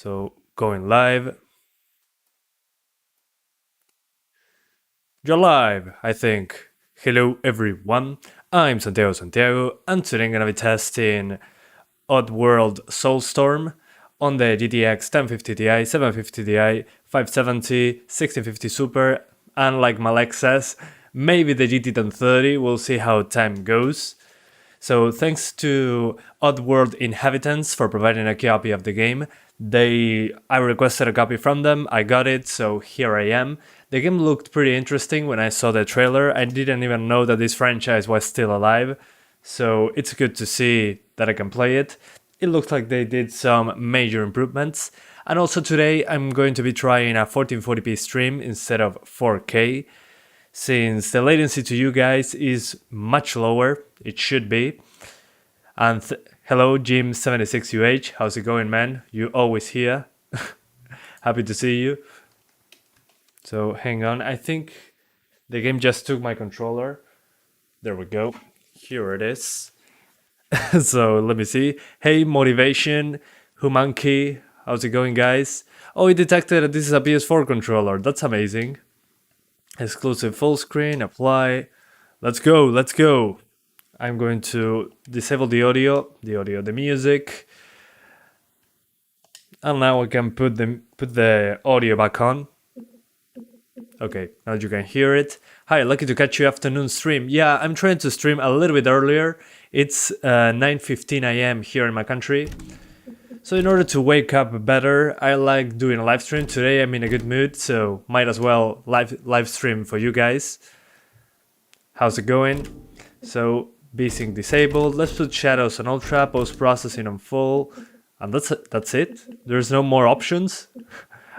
So going live. You're live, I think. Hello everyone, I'm Santiago, and today I'm gonna be testing Oddworld Soulstorm on the GTX 1050 Ti, 750 Ti, 570, 1650 Super, and like Malek says, maybe the GT 1030, we'll see how time goes. So thanks to Oddworld Inhabitants for providing a copy of the game. I requested a copy from them, I got it, so here I am. The game looked pretty interesting when I saw the trailer. I didn't even know that this franchise was still alive, so it's good to see that I can play it. It looks like they did some major improvements. And also today I'm going to be trying a 1440p stream instead of 4K. Since the latency to you guys is much lower, it should be. And hello Jim76UH, how's it going, man? You always here. Happy to see you. So hang on, I think the game just took my controller. There we go, here it is. So let me see. Hey Motivation, Humanki, how's it going, guys? Oh, it detected that this is a PS4 controller, that's amazing. Exclusive full screen, apply. Let's go, let's go. I'm going to disable the music. And now I can put the audio back on. Okay, now you can hear it. Hi, lucky to catch you afternoon stream. Yeah, I'm trying to stream a little bit earlier. It's 9:15 AM here in my country. So in order to wake up better, I like doing a live stream. Today I'm in a good mood, so might as well live stream for you guys. How's it going? So VSync disabled. Let's put shadows on ultra, post-processing on full. And that's it? There's no more options?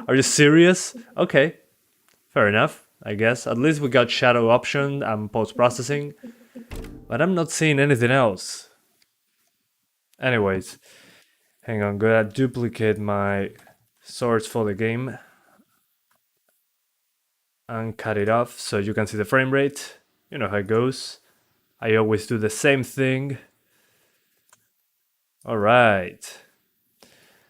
Are you serious? Okay, fair enough, I guess. At least we got shadow option and post-processing. But I'm not seeing anything else. Anyways. Hang on, gonna duplicate my source for the game and cut it off so you can see the frame rate. You know how it goes. I always do the same thing. Alright.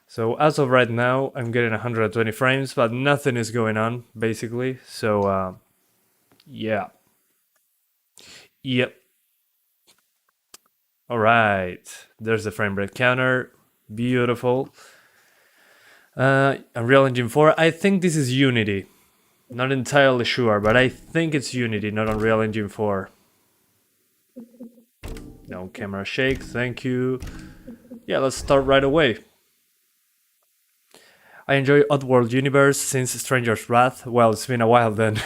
So as of right now, I'm getting 120 frames, but nothing is going on, basically. So, yeah. Yep. Alright. There's the frame rate counter. Beautiful. Unreal Engine 4. I think this is Unity. Not entirely sure, but I think it's Unity, not Unreal Engine 4. No camera shake, thank you. Yeah, let's start right away. I enjoy Oddworld universe since Stranger's Wrath. Well, it's been a while then.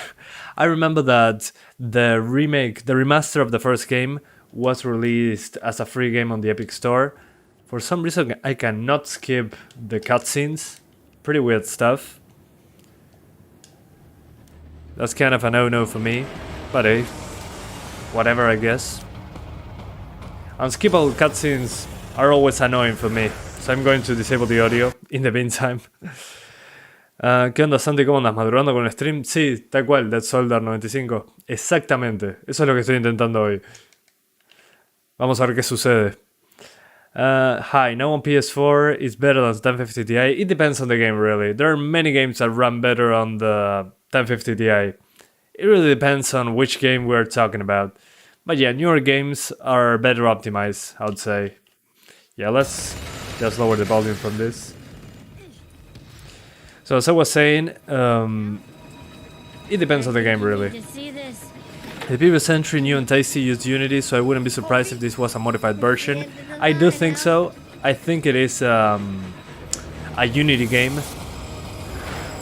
I remember that the remaster of the first game was released as a free game on the Epic Store. For some reason, I cannot skip the cutscenes. Pretty weird stuff. That's kind of a no-no for me. But hey, whatever, I guess. Unskippable cutscenes are always annoying for me. So I'm going to disable the audio in the meantime. ¿Qué onda, Santi? ¿Cómo andas? ¿Madurando con el stream? Sí, tal cual, Dead Soldier 95. Exactamente. Eso es lo que estoy intentando hoy. Vamos a ver qué sucede. Hi, now on PS4 is better than 1050 Ti. It depends on the game, really. There are many games that run better on the 1050 Ti. It really depends on which game we're talking about. But yeah, newer games are better optimized, I would say. Yeah, let's just lower the volume from this. So as I was saying, it depends on the game, really. The previous entry, New and Tasty, used Unity, so I wouldn't be surprised if this was a modified version. I do think so. I think it is a Unity game.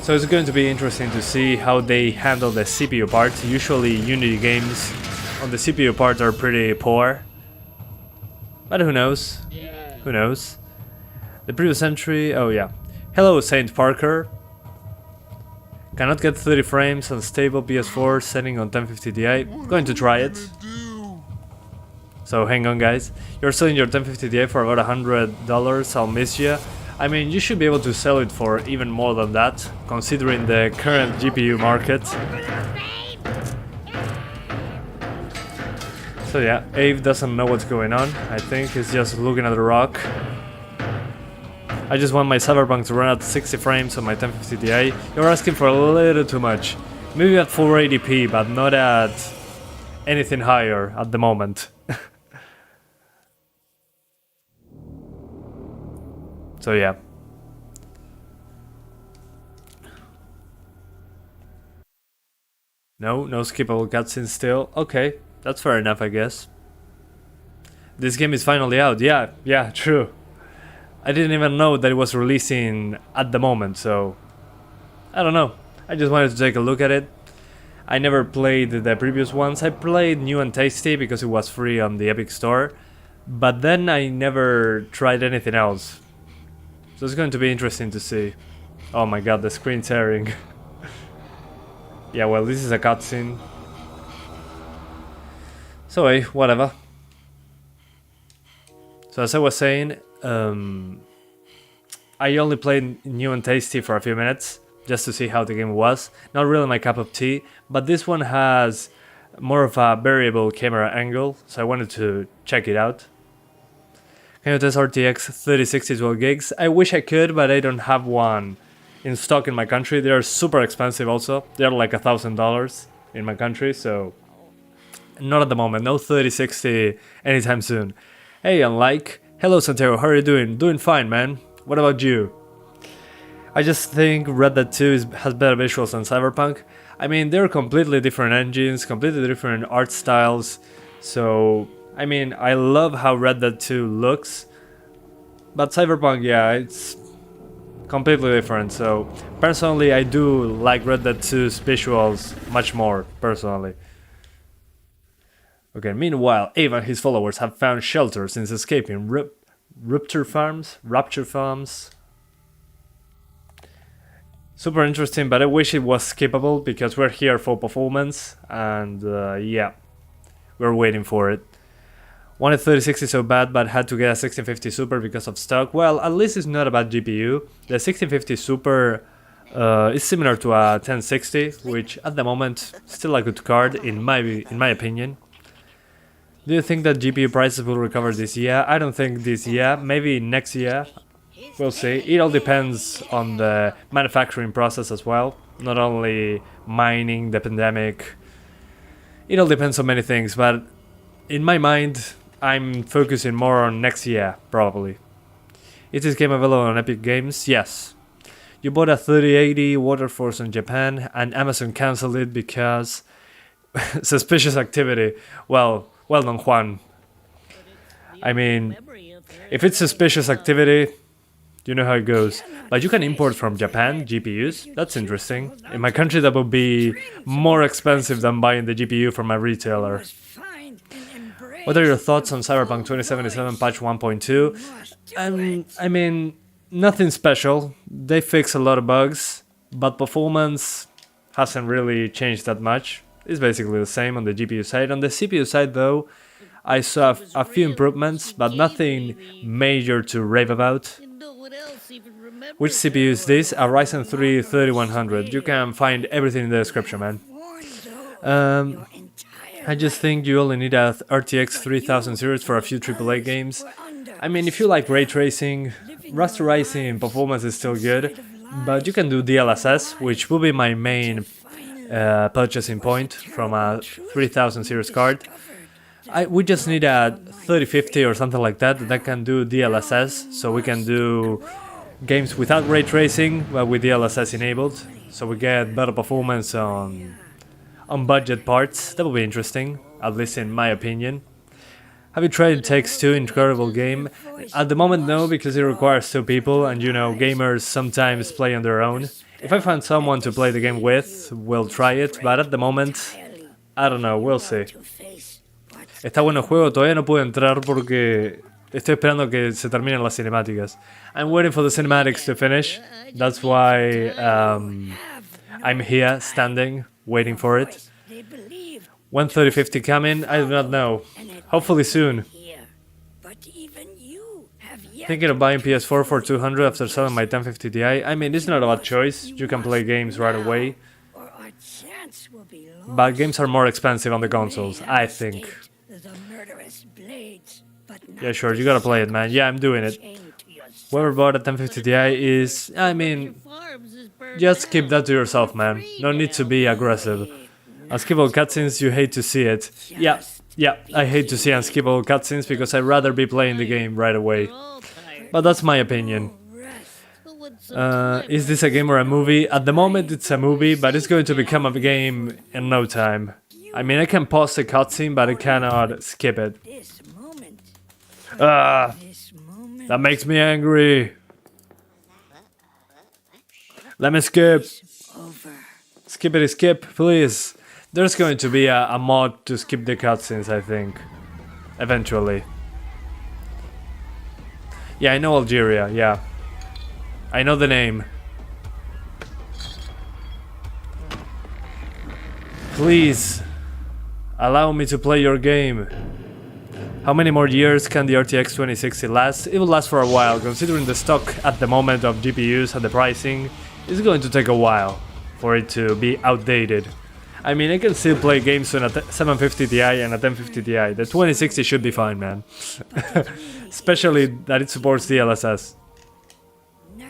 So it's going to be interesting to see how they handle the CPU part. Usually Unity games on the CPU part are pretty poor. But who knows? Who knows? The previous entry, oh yeah. Hello, Saint Parker. Cannot get 30 frames on stable PS4 setting on 1050 Ti. Going to try it. So hang on, guys. You're selling your 1050 Ti for about $100. I'll miss you. I mean, you should be able to sell it for even more than that, considering the current GPU market. So yeah, Ave doesn't know what's going on. I think he's just looking at the rock. I just want my Cyberpunk to run at 60 frames on my 1050 Ti. You're asking for a little too much. Maybe at 480p, but not at anything higher at the moment. So yeah. No skippable cutscenes still. Okay, that's fair enough, I guess. This game is finally out. Yeah, true. I didn't even know that it was releasing at the moment, so I don't know. I just wanted to take a look at it. I never played the previous ones. I played New and Tasty because it was free on the Epic Store, but then I never tried anything else. So it's going to be interesting to see. Oh my god, the screen tearing. Yeah, well, this is a cutscene. So hey, whatever. So as I was saying, I only played New and Tasty for a few minutes, just to see how the game was. Not really my cup of tea, but this one has more of a variable camera angle, so I wanted to check it out. Can you test RTX 3060 12 gigs? I wish I could, but I don't have one in stock in my country. They are super expensive also. They're like $1,000 in my country, so not at the moment. No 3060 anytime soon. Hey, unlike. Hello Santiago, how are you doing? Doing fine, man. What about you? I just think Red Dead 2 has better visuals than Cyberpunk. I mean, they're completely different engines, completely different art styles. So, I mean, I love how Red Dead 2 looks. But Cyberpunk, yeah, it's completely different. So, personally, I do like Red Dead 2's visuals much more, personally. Okay, meanwhile, Ava and his followers have found shelter since escaping Rapture Farms? Super interesting, but I wish it was skippable because we're here for performance and yeah, we're waiting for it. Wanted 3060 so bad, but had to get a 1650 Super because of stock. Well, at least it's not a bad GPU. The 1650 Super is similar to a 1060, which at the moment still a good card in my opinion. Do you think that GPU prices will recover this year? I don't think this year, maybe next year. We'll see. It all depends on the manufacturing process as well. Not only mining, the pandemic. It all depends on many things, but in my mind, I'm focusing more on next year, probably. Is this game available on Epic Games? Yes. You bought a 3080 Waterforce in Japan and Amazon cancelled it because suspicious activity. Well done, Juan. I mean, if it's suspicious activity, you know how it goes. But you can import from Japan GPUs. That's interesting. In my country, that would be more expensive than buying the GPU from a retailer. What are your thoughts on Cyberpunk 2077 patch 1.2? I mean, nothing special. They fix a lot of bugs, but performance hasn't really changed that much. It's basically the same on the GPU side. On the CPU side, though, I saw a few improvements, but nothing major to rave about. Which CPU is this? A Ryzen 3 3100. You can find everything in the description, man. I just think you only need a RTX 3000 series for a few AAA games. I mean, if you like ray tracing, rasterizing performance is still good, but you can do DLSS, which will be my main purchasing point from a 3000 series card. We just need a 3050 or something like that can do DLSS, so we can do games without ray tracing but with DLSS enabled, so we get better performance on budget parts. That will be interesting, at least in my opinion. Have you tried It Takes Two? Incredible game. At the moment, no, because it requires two people, and you know, gamers sometimes play on their own. If I find someone to play the game with, we'll try it, but at the moment, I don't know, we'll see. Está bueno el juego, todavía no puedo entrar porque estoy esperando que se terminen las cinemáticas. I'm waiting for the cinematics to finish, that's why I'm here, standing, waiting for it. When 3050 coming? I do not know. Hopefully soon. Thinking of buying PS4 for 200 after selling my 1050 Ti? I mean, it's not a bad choice. You can play games right away. But games are more expensive on the consoles, I think. Yeah, sure, you gotta play it, man. Yeah, I'm doing it. Whoever bought a 1050 Ti is, I mean, just keep that to yourself, man. No need to be aggressive. Unskippable cutscenes, you hate to see it. Yeah, I hate to see unskippable cutscenes because I'd rather be playing the game right away. But that's my opinion. Is this a game or a movie? At the moment it's a movie, but it's going to become a game in no time. I mean, I can pause the cutscene, but I cannot skip it. That makes me angry. Let me skip. Skippity skip, please. There's going to be a mod to skip the cutscenes, I think. Eventually. Yeah, I know Algeria, yeah. I know the name. Please, allow me to play your game. How many more years can the RTX 2060 last? It will last for a while, considering the stock at the moment of GPUs and the pricing. It's going to take a while for it to be outdated. I mean, I can still play games on a 750 Ti and a 1050 Ti. The 2060 should be fine, man. Especially that it supports DLSS.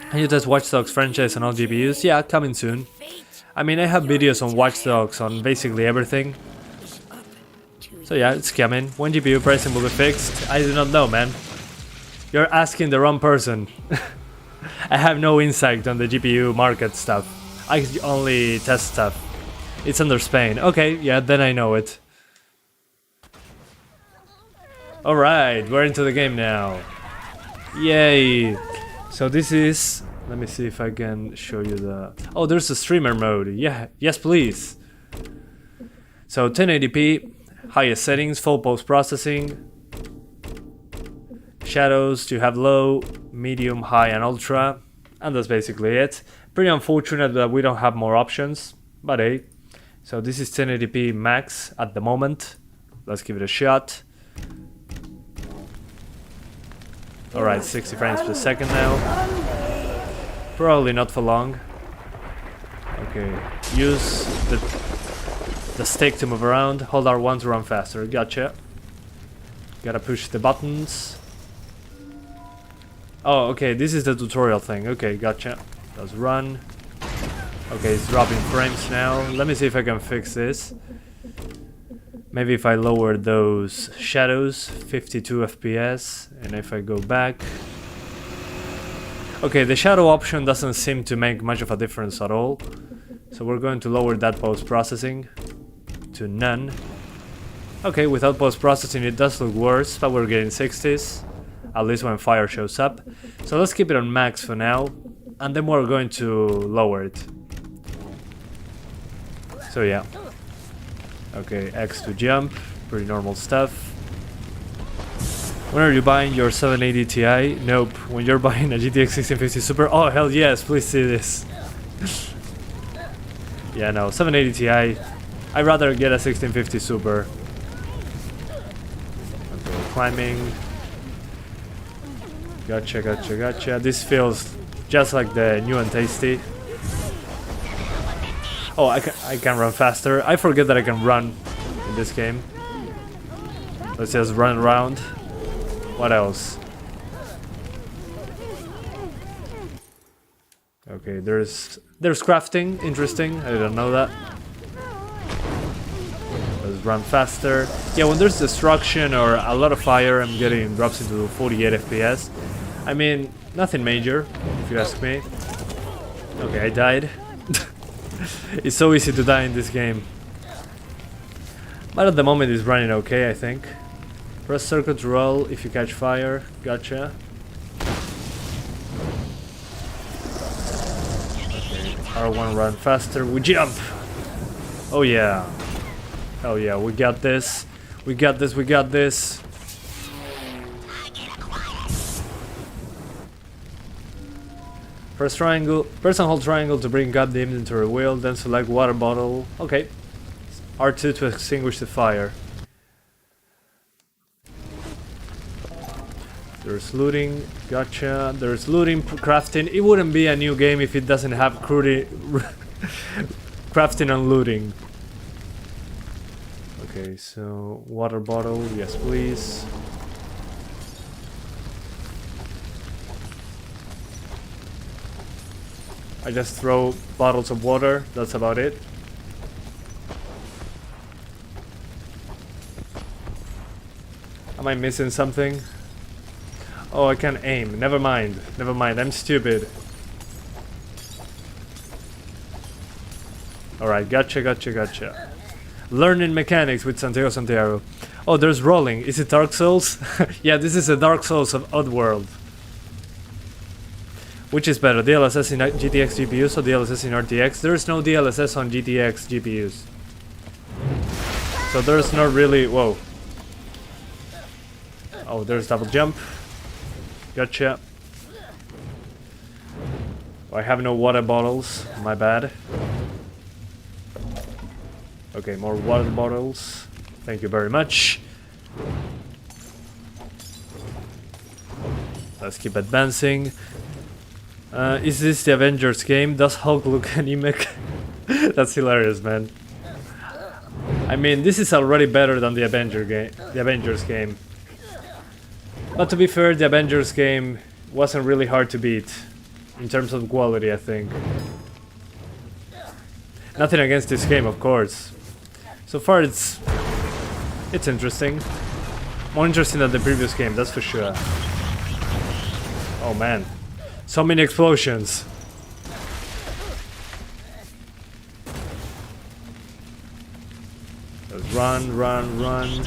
Can you test Watch Dogs franchise on all GPUs? Yeah, coming soon. I mean, I have videos on Watch Dogs on basically everything. So yeah, it's coming. When GPU pricing will be fixed? I do not know, man. You're asking the wrong person. I have no insight on the GPU market stuff. I only test stuff. It's under Spain. Okay, yeah, then I know it. Alright, we're into the game now. Yay! So this is... Let me see if I can show you the... Oh, there's a streamer mode. Yeah, yes please. So 1080p, highest settings, full post-processing. Shadows, you have low, medium, high and ultra. And that's basically it. Pretty unfortunate that we don't have more options. But hey. So this is 1080p max at the moment. Let's give it a shot. Alright, 60 frames per second now. Probably not for long. Okay, use the stick to move around. Hold R1 to run faster. Gotcha. Gotta push the buttons. Oh, okay, this is the tutorial thing. Okay, gotcha. Let's run. Okay, it's dropping frames now. Let me see if I can fix this. Maybe if I lower those shadows, 52 FPS, and if I go back. Okay, the shadow option doesn't seem to make much of a difference at all. So we're going to lower that post-processing to none. Okay, without post-processing it does look worse, but we're getting 60s. At least when fire shows up. So let's keep it on max for now. And then we're going to lower it. So yeah. Okay, X to jump. Pretty normal stuff. When are you buying your 780 Ti? Nope. When you're buying a GTX 1650 Super? Oh hell yes, please see this. Yeah, no, 780 Ti. I'd rather get a 1650 Super. Okay, climbing. Gotcha, gotcha, gotcha. This feels just like the new and tasty. Oh, I can run faster. I forget that I can run in this game. Let's just run around. What else? Okay, there's crafting. Interesting. I didn't know that. Let's run faster. Yeah, when there's destruction or a lot of fire, I'm getting drops into 48 FPS. I mean, nothing major, if you ask me. Okay, I died. It's so easy to die in this game. But at the moment it's running okay, I think. Press circuit to roll if you catch fire. Gotcha. Okay, R1 run faster. We jump! Oh yeah. Oh yeah, we got this. We got this, we got this. Press triangle, press and hold triangle to bring up the inventory wheel, then select water bottle. Okay. R2 to extinguish the fire. There's looting, gotcha. There's looting, crafting. It wouldn't be a new game if it doesn't have crafting and looting. Okay, so water bottle, yes please. I just throw bottles of water, that's about it. Am I missing something? Oh, I can't aim. Never mind, I'm stupid. Alright, gotcha. Learning mechanics with Santiago. Oh, there's rolling. Is it Dark Souls? Yeah, this is a Dark Souls of Oddworld. Which is better, DLSS in GTX GPUs or DLSS in RTX? There is no DLSS on GTX GPUs. So there's not really... Whoa. Oh, there's double jump. Gotcha. Oh, I have no water bottles. My bad. Okay, more water bottles. Thank you very much. Let's keep advancing. Is this the Avengers game? Does Hulk look anemic? That's hilarious, man. I mean, this is already better than the Avengers game. But to be fair, the Avengers game wasn't really hard to beat in terms of quality, I think. Nothing against this game, of course. So far, it's interesting. More interesting than the previous game, that's for sure. Oh man, so many explosions. Let's run.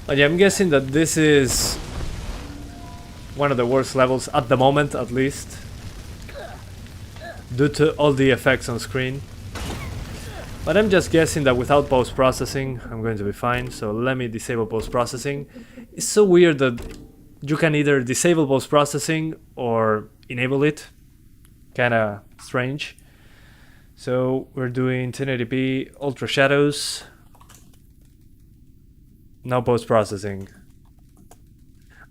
But yeah, I'm guessing that this is one of the worst levels at the moment, at least, due to all the effects on screen. But I'm just guessing that without post-processing, I'm going to be fine. So let me disable post-processing. It's so weird that you can either disable post-processing or enable it. Kinda strange. So we're doing 1080p Ultra Shadows. No post-processing.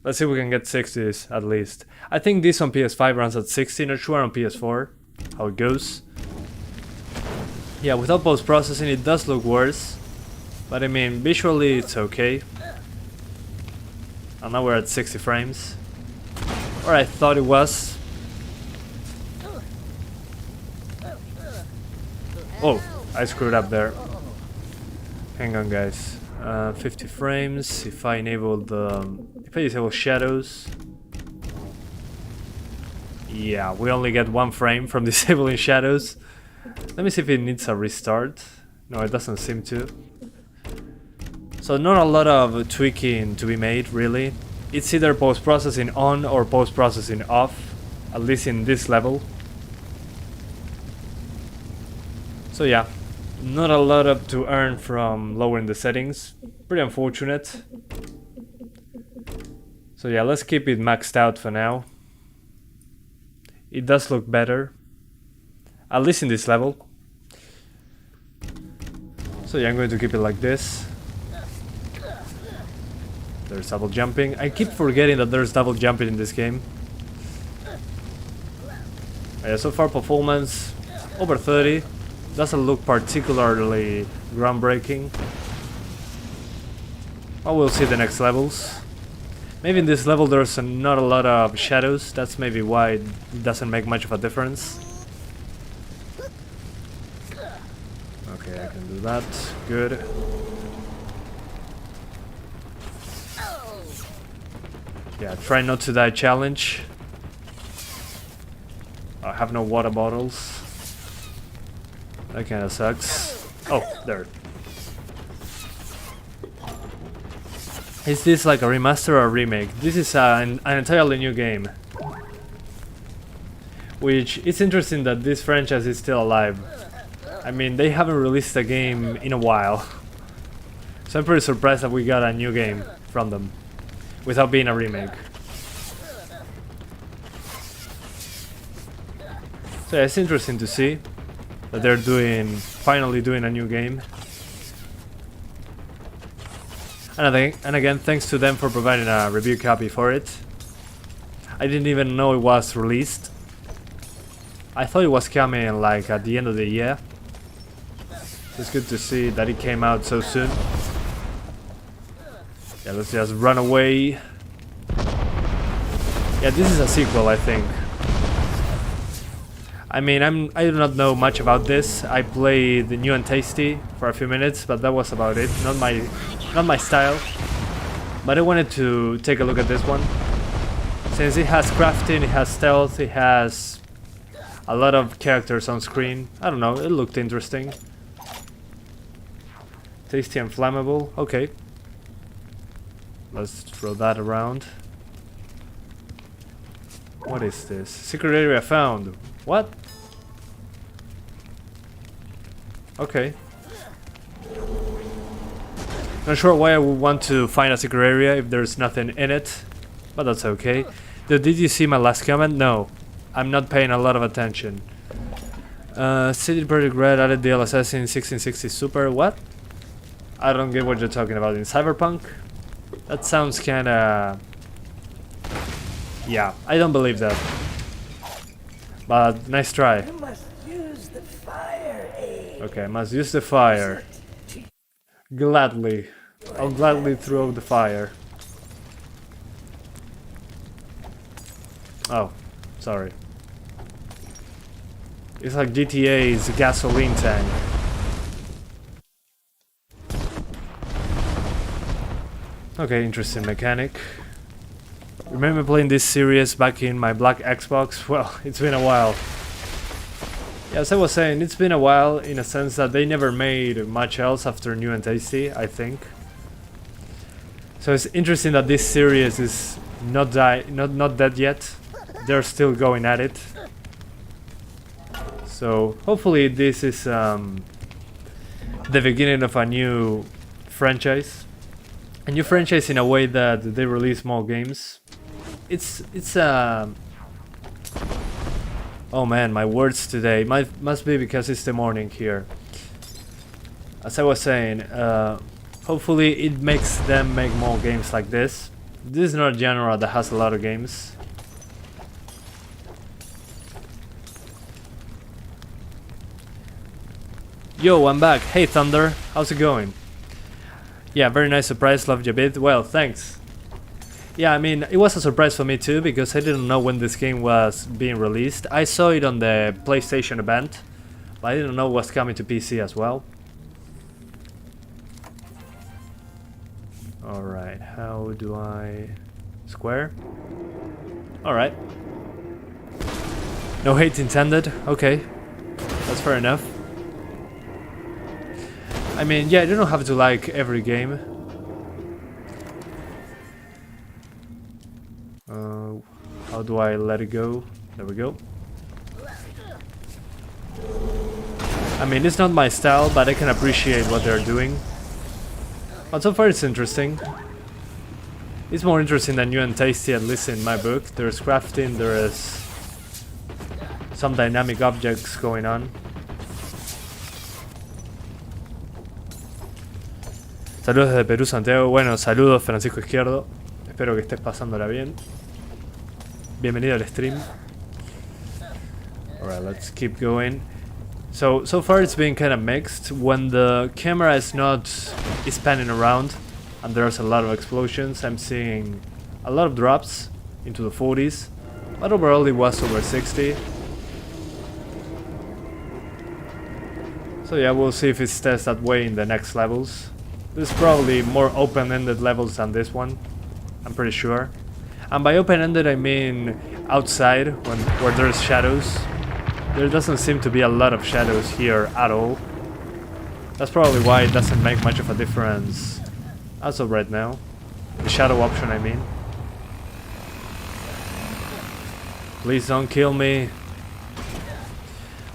Let's see if we can get 60s at least. I think this on PS5 runs at 60, not sure on PS4 how it goes. Yeah, without post-processing it does look worse, but I mean, visually it's okay. And now we're at 60 frames. Or I thought it was. Oh, I screwed up there. Hang on, guys. 50 frames. If I disable shadows. Yeah, we only get 1 frame from disabling shadows. Let me see if it needs a restart. No, it doesn't seem to. So not a lot of tweaking to be made, really. It's either post-processing on or post-processing off, at least in this level. So yeah, not a lot to earn from lowering the settings. Pretty unfortunate. So yeah, let's keep it maxed out for now. It does look better, at least in this level. So yeah, I'm going to keep it like this. There's double jumping. I keep forgetting that there's double jumping in this game. Yeah, so far performance over 30. Doesn't look particularly groundbreaking. But we'll see the next levels. Maybe in this level there's not a lot of shadows. That's maybe why it doesn't make much of a difference. Okay, I can do that. Good. Yeah, try not to die challenge. I have no water bottles. That kinda sucks. Oh, there. Is this like a remaster or a remake? This is an entirely new game. Which, it's interesting that this franchise is still alive. I mean, they haven't released a game in a while. So I'm pretty surprised that we got a new game from them, without being a remake. So yeah, it's interesting to see that they're finally doing a new game. And again, thanks to them for providing a review copy for it. I didn't even know it was released. I thought it was coming like at the end of the year. It's good to see that it came out so soon. Yeah, let's just run away. Yeah, this is a sequel, I think. I mean, I do not know much about this. I played the New and Tasty for a few minutes, but that was about it. Not my style. But I wanted to take a look at this one. Since it has crafting, it has stealth, it has a lot of characters on screen. I don't know, it looked interesting. Tasty and flammable, okay. Let's throw that around. What is this? Secret area found. What? Okay. Not sure why I would want to find a secret area if there's nothing in it, but that's okay. Did you see my last comment? No. I'm not paying a lot of attention. CD Projekt Red added DLSS in 1660 Super. What? I don't get what you're talking about. In Cyberpunk? That sounds kinda... Yeah, I don't believe that. But nice try. You must use the fire aid. Okay, I must use the fire. Gladly. I'll gladly throw the fire. Oh, sorry. It's like GTA's gasoline tank. Okay, interesting mechanic. Remember playing this series back in my black Xbox? Well, it's been a while. Yeah, as I was saying, it's been a while in a sense that they never made much else after New and Tasty, I think. So it's interesting that this series is not dead yet. They're still going at it. So hopefully this is the beginning of a new franchise. A new franchise in a way that they release more games. It's oh man, my words today must be because it's the morning here. As I was saying, hopefully it makes them make more games like this. This is not a genre that has a lot of games. Yo, I'm back. Hey Thunder, how's it going? Yeah, very nice surprise, loved you a bit. Well, thanks. Yeah, I mean, it was a surprise for me too, because I didn't know when this game was being released. I saw it on the PlayStation event, but I didn't know it was coming to PC as well. Alright, how do I... Square? Alright. No hate intended, okay. That's fair enough. I mean, yeah, you don't have to like every game. How do I let it go? There we go. I mean, it's not my style, but I can appreciate what they're doing. But so far it's interesting. It's more interesting than New and Tasty, at least in my book. There's crafting, there is some dynamic objects going on. Saludos desde Perú, Santiago. Bueno, saludos Francisco Izquierdo. Espero que estés pasándola bien. Bienvenido al stream. Alright, let's keep going. So far it's been kind of mixed. When the camera is not panning around and there's a lot of explosions, I'm seeing a lot of drops into the 40s. But overall it was over 60. So yeah, we'll see if it stays that way in the next levels. There's probably more open-ended levels than this one, I'm pretty sure. And by open-ended I mean outside, where there's shadows. There doesn't seem to be a lot of shadows here at all. That's probably why it doesn't make much of a difference as of right now. The shadow option, I mean. Please don't kill me.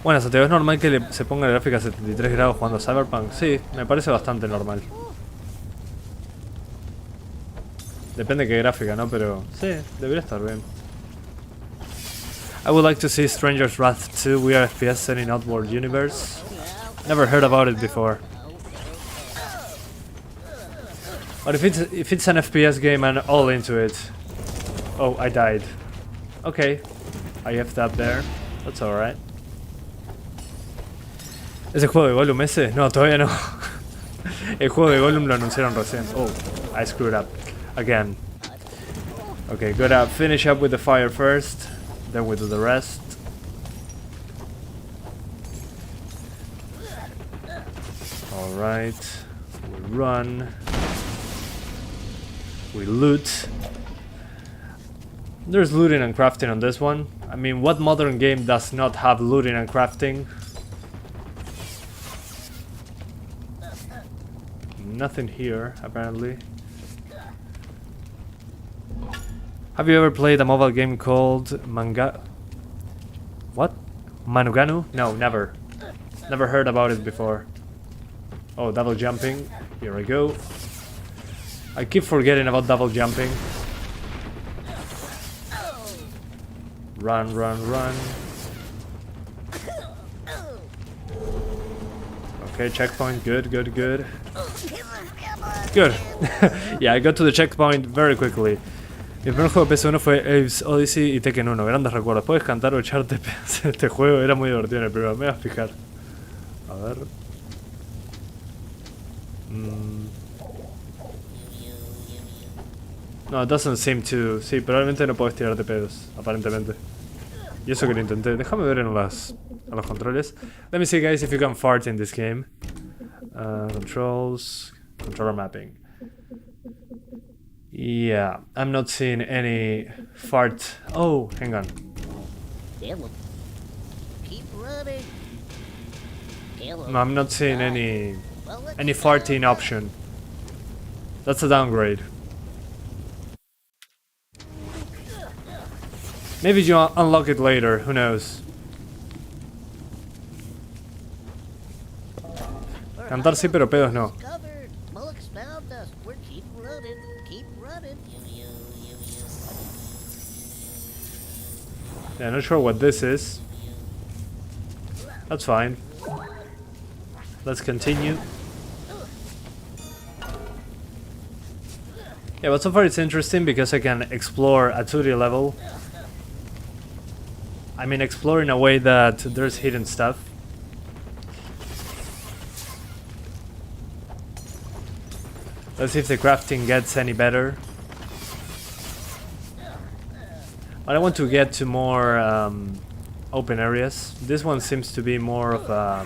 Bueno, Santiago, ¿es normal que se ponga la gráfica a 73 grados jugando Cyberpunk? Sí, me parece bastante normal. Depende de qué gráfica, ¿no? Pero sí, debería estar bien. I would like to see Stranger's Wrath 2 VR FPS set in Oddworld universe. Never heard about it before. But if it's an FPS game, I'm all into it. Oh, I died. Okay, I have that there. That's alright. ¿Es el juego de Gollum ese? No, todavía no. El juego de Gollum lo anunciaron recién. Oh, I screwed up. Again. Okay, gotta finish up with the fire first. Then we do the rest. Alright, we run. We loot. There's looting and crafting on this one. I mean, what modern game does not have looting and crafting? Nothing here, apparently. Have you ever played a mobile game called What? Manuganu? No, never. Never heard about it before. Oh, double jumping. Here I go. I keep forgetting about double jumping. Run, run, run. Okay, checkpoint. Good, good, good. Good. Yeah, I got to the checkpoint very quickly. Mi primer juego de PS1 fue Abe's Odyssey y Tekken 1. Grandes recuerdos. Puedes cantar o echarte pedos en este juego. Era muy divertido en el primero. Me voy a fijar. A ver. No, it doesn't seem to... Sí, probablemente no puedes tirarte pedos, aparentemente. Y eso que lo intenté. Déjame ver en los controles. Let me see, guys, if you can fart in this game. Controls... Controller mapping. Yeah, I'm not seeing any fart... Oh, hang on. No, I'm not seeing any farting option. That's a downgrade. Maybe you unlock it later, who knows. Cantar sí, pero pedos no. Yeah, not sure what this is. That's fine. Let's continue. Yeah, but so far it's interesting because I can explore a 2D level. I mean, explore in a way that there's hidden stuff. Let's see if the crafting gets any better. But I want to get to more open areas. This one seems to be more of a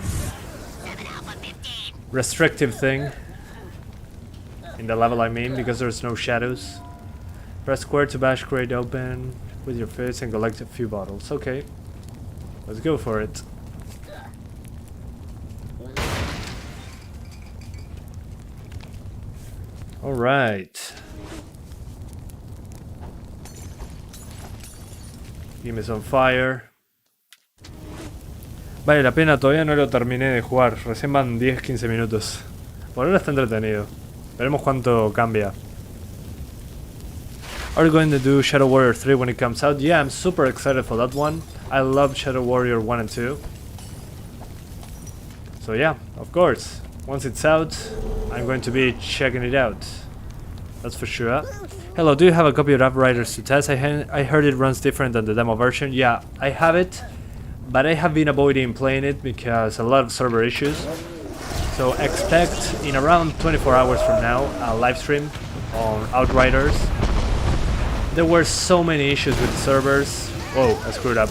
restrictive thing. In the level, I mean, because there's no shadows. Press square to bash crate open with your fist and collect a few bottles. Okay, let's go for it. Alright. Give me some fire. Vale la pena, todavía no lo terminé de jugar. Recién van 10-15 minutos. Por ahora está entretenido. Veremos cuánto cambia. Are you going to do Shadow Warrior 3 when it comes out? Yeah, I'm super excited for that one. I love Shadow Warrior 1 and 2. So yeah, of course. Once it's out, I'm going to be checking it out. That's for sure. Hello, do you have a copy of Outriders to test? I heard it runs different than the demo version. Yeah, I have it, but I have been avoiding playing it because a lot of server issues. So expect in around 24 hours from now a live stream on Outriders. There were so many issues with the servers. Whoa, I screwed up.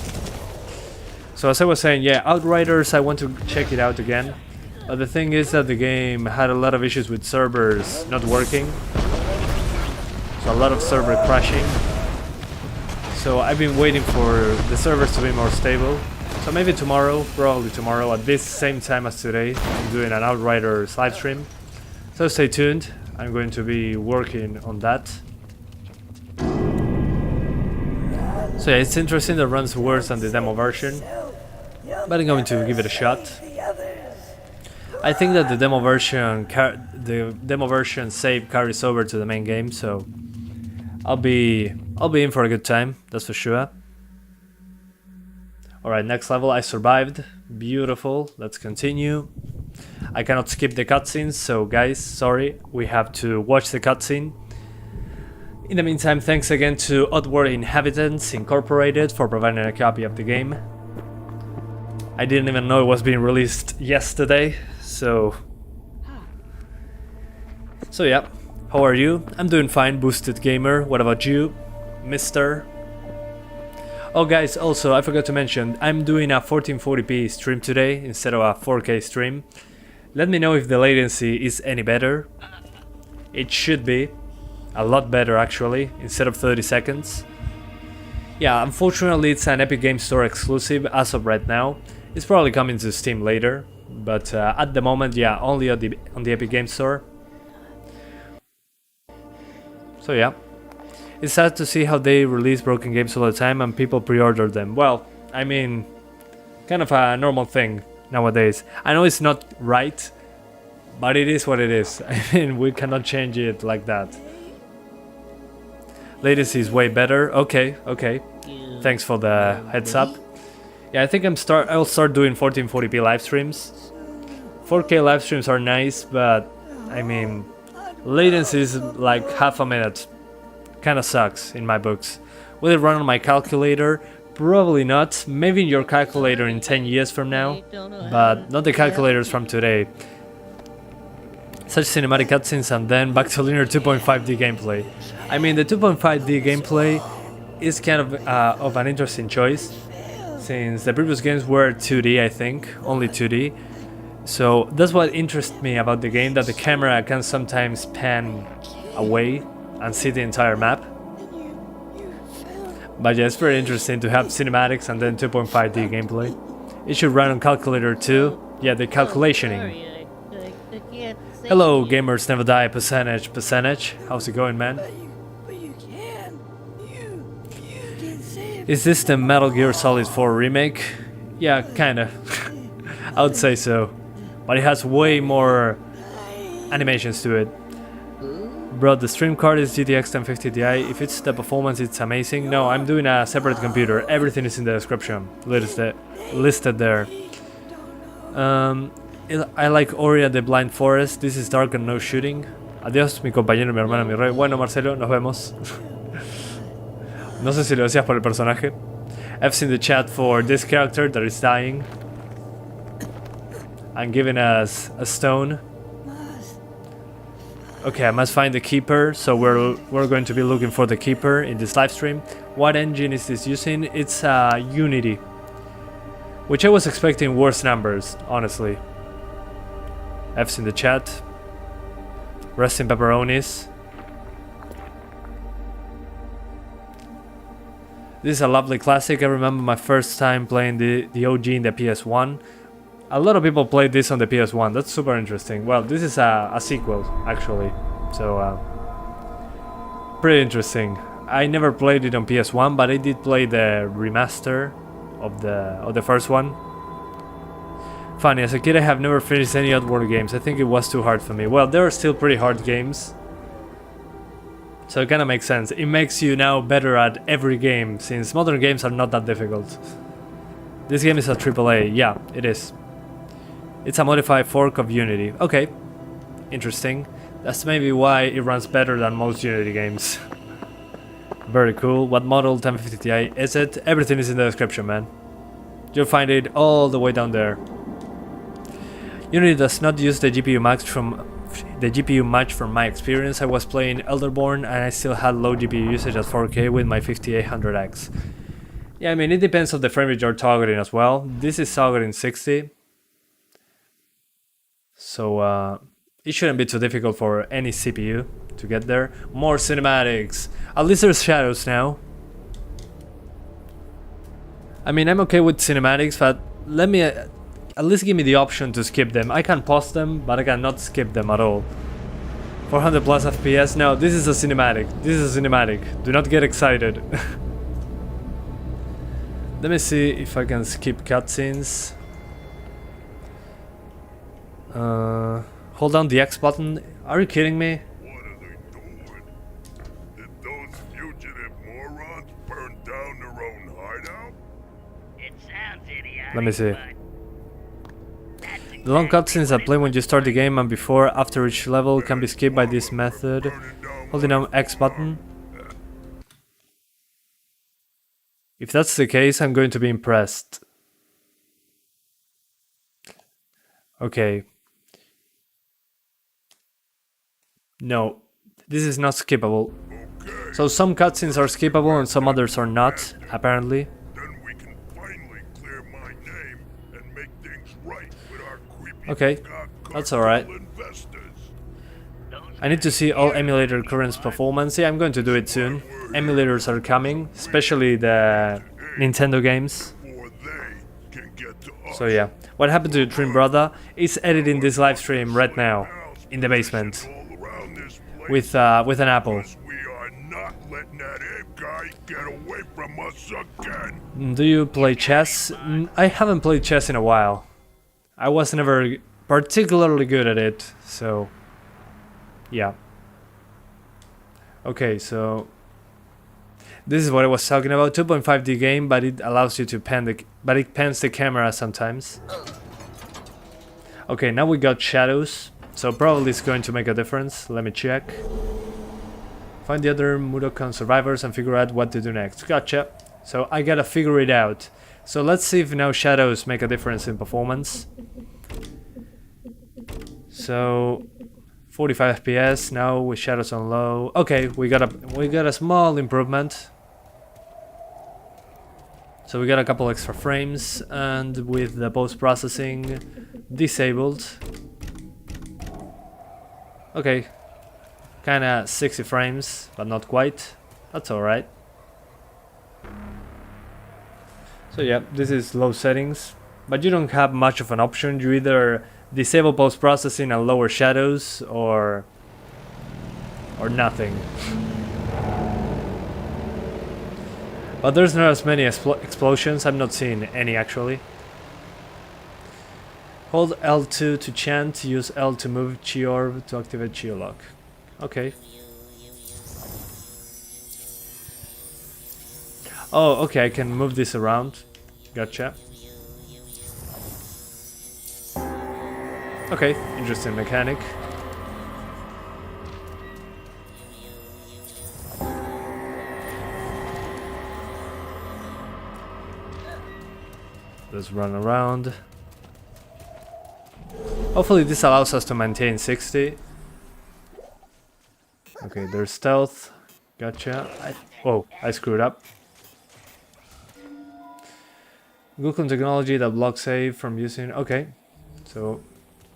So as I was saying, yeah, Outriders, I want to check it out again. But the thing is that the game had a lot of issues with servers not working. So a lot of server crashing. So I've been waiting for the servers to be more stable. So maybe tomorrow, probably tomorrow, at this same time as today, I'm doing an Outriders live stream. So stay tuned, I'm going to be working on that. So yeah, it's interesting that it runs worse than the demo version, but I'm going to give it a shot. I think that the demo version save carries over to the main game, so I'll be in for a good time, that's for sure. Alright, next level, I survived. Beautiful, let's continue. I cannot skip the cutscenes, so guys, sorry, we have to watch the cutscene. In the meantime, thanks again to Oddworld Inhabitants Incorporated for providing a copy of the game. I didn't even know it was being released yesterday, so yeah. How are you? I'm doing fine, Boosted Gamer. What about you, Mister? Oh guys, also I forgot to mention, I'm doing a 1440p stream today instead of a 4K stream. Let me know if the latency is any better. It should be. A lot better actually, instead of 30 seconds. Yeah, unfortunately it's an Epic Games Store exclusive as of right now. It's probably coming to Steam later, but at the moment, yeah, only on the Epic Games Store. So yeah, it's sad to see how they release broken games all the time and people pre-order them. Well, I mean, kind of a normal thing nowadays. I know it's not right, but it is what it is. I mean, we cannot change it like that. Latency is way better. Okay. Thanks for the heads up. Yeah, I think I'll start doing 1440p live streams. 4K live streams are nice, but I mean, latency is like half a minute. Kinda sucks in my books. Will it run on my calculator? Probably not. Maybe in your calculator in 10 years from now, but not the calculators from today. Such cinematic cutscenes and then back to linear 2.5D gameplay. I mean, the 2.5D gameplay is kind of an interesting choice, since the previous games were 2D, I think, only 2D. So that's what interests me about the game, that the camera can sometimes pan away and see the entire map. But yeah, it's very interesting to have cinematics and then 2.5D gameplay. It should run on calculator too. Yeah, the calculationing. Hello, gamers never die, percentage. How's it going, man? Is this the Metal Gear Solid 4 remake? Yeah, kinda. I would say so. But it has way more animations to it. Bro, the stream card is GTX 1050 Ti. If it's the performance, it's amazing. No, I'm doing a separate computer. Everything is in the description. Listed there. I like Ori and the Blind Forest. This is dark and no shooting. Adiós, mi compañero, mi hermana, mi rey. Bueno, Marcelo, nos vemos. No sé si lo decías por el personaje. I've seen the chat for this character that is dying and giving us a stone. Okay, I must find the keeper, so we're going to be looking for the keeper in this live stream. What engine is this using? It's Unity, which I was expecting worse numbers, honestly. F's in the chat. Rest in pepperonis. This is a lovely classic. I remember my first time playing the OG in the PS1. A lot of people played this on the PS1. That's super interesting. Well, this is a sequel, actually. So, pretty interesting. I never played it on PS1, but I did play the remaster of the first one. Funny, as a kid I have never finished any Oddworld games. I think it was too hard for me. Well, they are still pretty hard games. So it kinda makes sense. It makes you now better at every game, since modern games are not that difficult. This game is a AAA. Yeah, it is. It's a modified fork of Unity. Okay, interesting. That's maybe why it runs better than most Unity games. Very cool. What model 1050 Ti is it? Everything is in the description, man. You'll find it all the way down there. Unity does not use the GPU much from my experience. I was playing Elderborn and I still had low GPU usage at 4K with my 5800X. Yeah, I mean, it depends on the frame rate you're targeting as well. This is targeting 60. So it shouldn't be too difficult for any CPU to get there. More cinematics. At least there's shadows now. I mean, I'm okay with cinematics, but let me at least give me the option to skip them. I can pause them, but I cannot skip them at all. 400 plus FPS. No, this is a cinematic. This is a cinematic. Do not get excited. Let me see if I can skip cutscenes. Hold down the X button. Are you kidding me? What are they doing? Did those fugitive morons burn down their own hideout? It sounds idiotic. Let me see. The long cutscenes that play when you start the game and before after each level can be skipped by this method. Holding down X button. If that's the case, I'm going to be impressed. Okay. No, this is not skippable. Okay, So some cutscenes are skippable and some others are not, apparently. then we can finally clear my name and make things right with our creepy Okay. God That's alright. investors. I need to see all emulator current performance. Yeah, I'm going to do it soon. Emulators are coming, especially the Nintendo games. Before they can get to us. So yeah, what happened to your twin brother is editing this live stream right now in the basement All around this place. with an apple. We are not letting that ape guy get away from us again. Do you play chess? I haven't played chess in a while. I was never particularly good at it, so yeah. Okay, so this is what I was talking about. 2.5D game, but it allows you to it pans the camera sometimes. Okay, now we got shadows, so probably it's going to make a difference. Let me check. Find the other Mudokan survivors and figure out what to do next. Gotcha. So I gotta figure it out. So let's see if now shadows make a difference in performance. So 45 FPS now with shadows on low. Okay, we got a small improvement. So we got a couple extra frames, and with the post-processing disabled. Okay, kinda 60 frames, but not quite. That's alright. So yeah, this is low settings, but you don't have much of an option. You either disable post-processing and lower shadows, or nothing. But there's not as many explosions. I'm not seeing any actually. Hold L2 to chant, use L to move Chi Orb to activate Chi Lock. Okay. Oh, okay, I can move this around. Gotcha. Okay, interesting mechanic. Let's run around. Hopefully this allows us to maintain 60. Okay, there's stealth. Gotcha. Whoa, I screwed up. Google technology that blocks save from using... Okay, so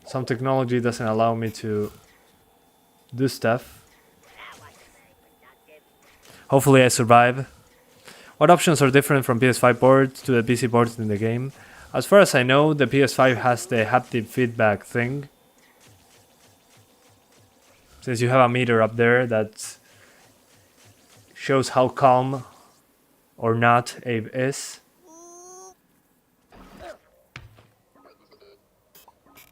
some technology doesn't allow me to do stuff. Hopefully I survive. What options are different from PS5 ports to the PC ports in the game? As far as I know, the PS5 has the haptic feedback thing. Since you have a meter up there that shows how calm or not Abe is.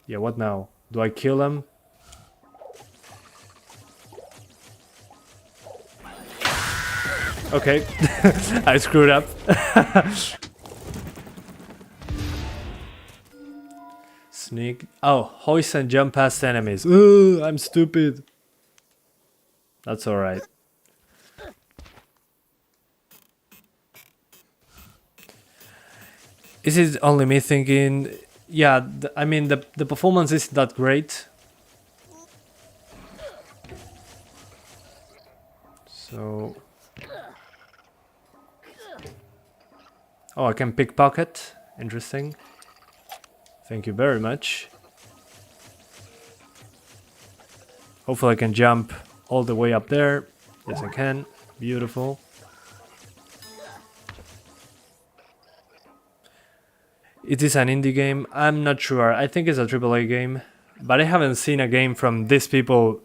Yeah, what now? Do I kill him? Okay, I screwed up. Sneak. Oh, hoist and jump past enemies. Ooh, I'm stupid. That's alright. Is it only me thinking? Yeah, I mean, the performance isn't that great. So... Oh, I can pickpocket. Interesting. Thank you very much. Hopefully I can jump all the way up there. Yes, I can. Beautiful. It is an indie game. I'm not sure. I think it's a AAA game. But I haven't seen a game from these people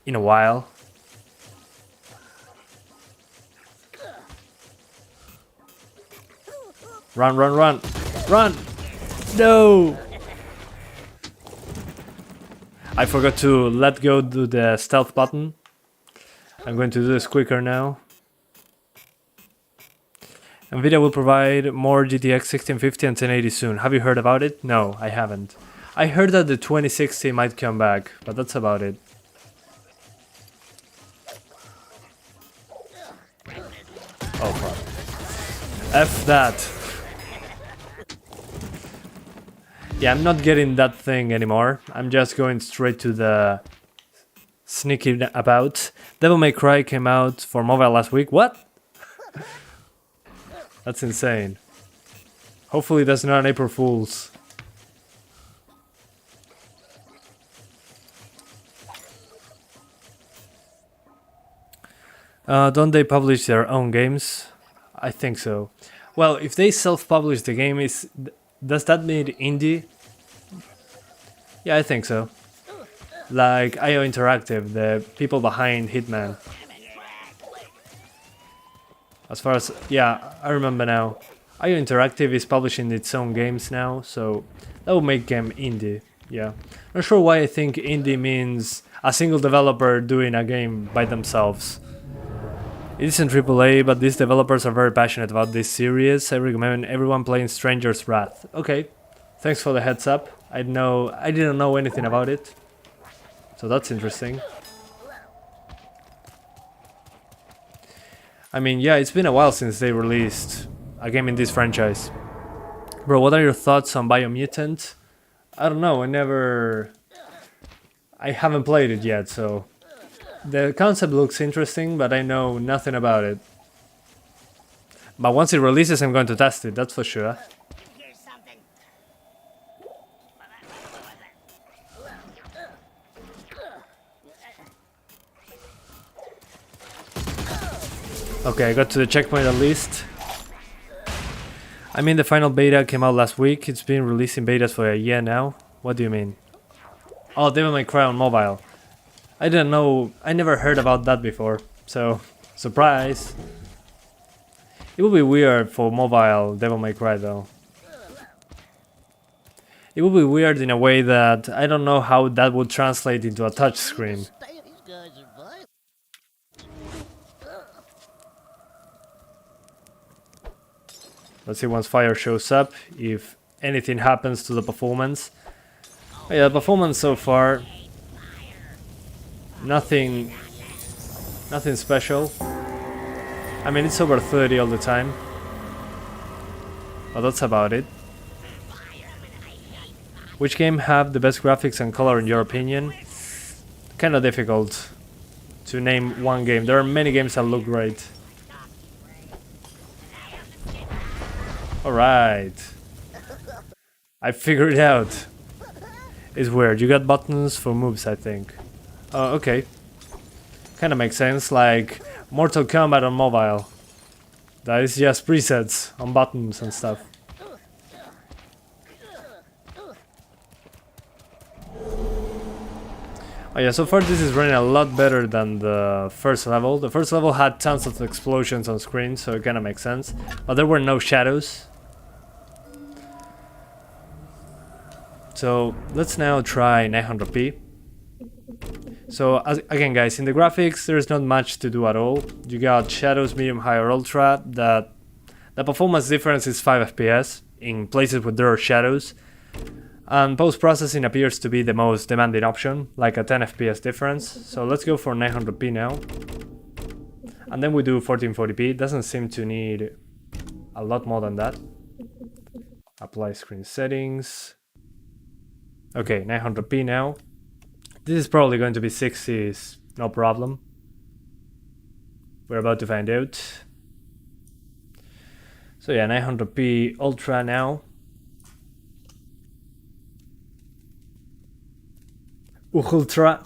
in a while. Run, run, run! Run! No! I forgot to let go to the stealth button. I'm going to do this quicker now. NVIDIA will provide more GTX 1650 and 1080 soon. Have you heard about it? No, I haven't. I heard that the 2060 might come back, but that's about it. Oh fuck. F that. Yeah, I'm not getting that thing anymore. I'm just going straight to the sneaking about. Devil May Cry came out for mobile last week. What? That's insane. Hopefully that's not an April Fool's. Don't they publish their own games? I think so. Well, if they self-publish the game, does that mean indie? Yeah, I think so. Like IO Interactive, the people behind Hitman. As far as... yeah, I remember now. IO Interactive is publishing its own games now, so that will make them indie. Yeah. Not sure why I think indie means a single developer doing a game by themselves. It isn't AAA, but these developers are very passionate about this series. I recommend everyone playing Stranger's Wrath. Okay, thanks for the heads up. I didn't know anything about it, so that's interesting. I mean, yeah, it's been a while since they released a game in this franchise. Bro, what are your thoughts on Biomutant? I don't know, I haven't played it yet, so... the concept looks interesting, but I know nothing about it. But once it releases, I'm going to test it, that's for sure. Here's something. Okay, I got to the checkpoint at least. I mean, the final beta came out last week. It's been released in betas for a year now. What do you mean? Oh, Devil May Cry on mobile. I didn't know, I never heard about that before, so, surprise! It would be weird for mobile Devil May Cry though. It would be weird in a way that I don't know how that would translate into a touchscreen. Let's see once fire shows up, if anything happens to the performance. Oh yeah, the performance so far... Nothing special. I mean, it's over 30 all the time. But that's about it. Which game have the best graphics and color in your opinion? Kinda difficult to name one game. There are many games that look great. Alright. I figured it out. It's weird. You got buttons for moves, I think. Oh, okay. Kinda makes sense, like Mortal Kombat on mobile. That is just presets on buttons and stuff. Oh yeah, so far this is running a lot better than the first level. The first level had tons of explosions on screen, so it kinda makes sense. But there were no shadows. So let's now try 900p. So again guys, in the graphics there's not much to do at all. You got shadows, medium, high or ultra. The performance difference is 5 FPS in places where there are shadows. And post-processing appears to be the most demanding option, like a 10 FPS difference. So let's go for 900p now. And then we do 1440p. It doesn't seem to need a lot more than that. Apply screen settings. Okay, 900p now. This is probably going to be 60s, no problem. We're about to find out. So yeah, 900p Ultra now. Ultra.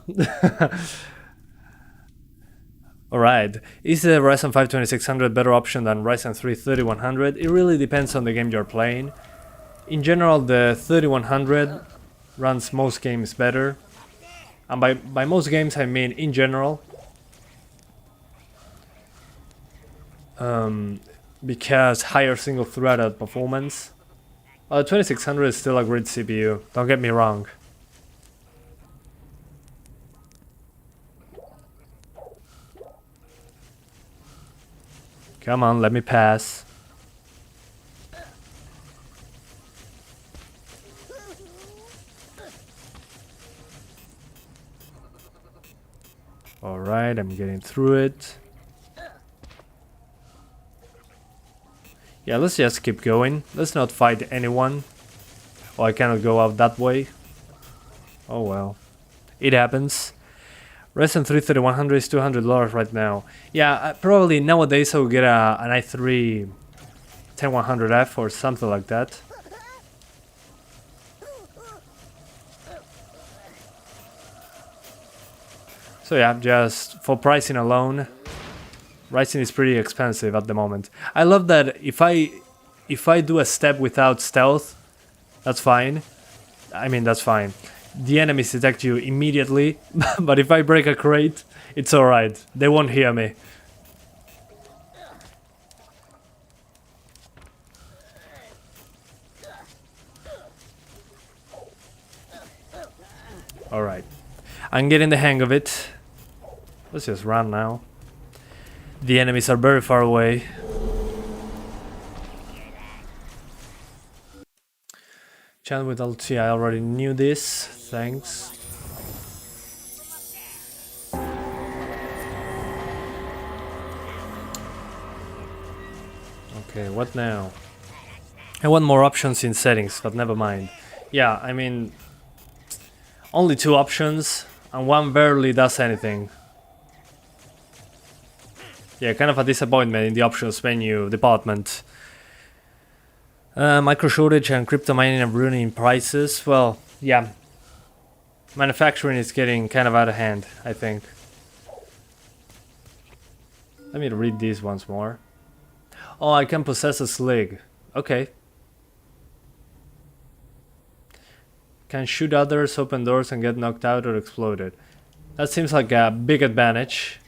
Alright, is the Ryzen 5 2600 better option than Ryzen 3 3100? It really depends on the game you're playing. In general, the 3100 runs most games better. And by most games I mean in general. Because higher single-threaded performance. Well, the 2600 is still a great CPU, don't get me wrong. Come on, let me pass. Alright, I'm getting through it. Yeah, let's just keep going. Let's not fight anyone. Oh, I cannot go out that way. Oh well. It happens. Ryzen 3 3100 is $200 right now. Yeah, probably nowadays I'll get an i3 10100F or something like that. So yeah, just for pricing alone, Ryzen is pretty expensive at the moment. I love that if I do a step without stealth, that's fine. I mean, that's fine. The enemies detect you immediately, but if I break a crate, it's alright. They won't hear me. Alright. I'm getting the hang of it. Let's just run now. The enemies are very far away. Chant with LT, I already knew this. Thanks. Okay, what now? I want more options in settings, but never mind. Yeah, I mean, only 2 options, and one barely does anything. Yeah, kind of a disappointment in the options menu department. Micro shortage and crypto mining are ruining prices. Well, yeah. Manufacturing is getting kind of out of hand, I think. Let me read these once more. Oh, I can possess a slig. Okay. Can shoot others, open doors, and get knocked out or exploded. That seems like a big advantage.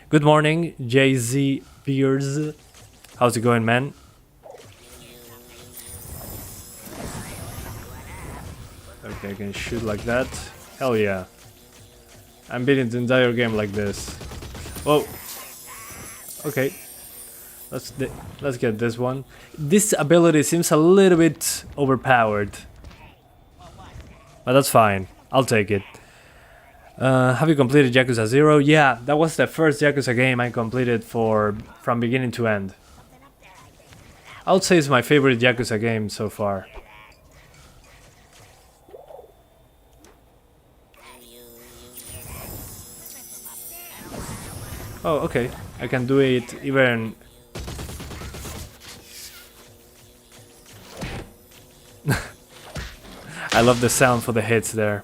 Good morning, JZ Beers. How's it going, man? Okay, I can shoot like that. Hell yeah. I'm beating the entire game like this. Whoa. Okay. Let's get this one. This ability seems a little bit overpowered. But that's fine. I'll take it. Have you completed Yakuza 0? Yeah, that was the first Yakuza game I completed from beginning to end. I would say it's my favorite Yakuza game so far. Oh, okay. I can do it even... I love the sound for the hits there.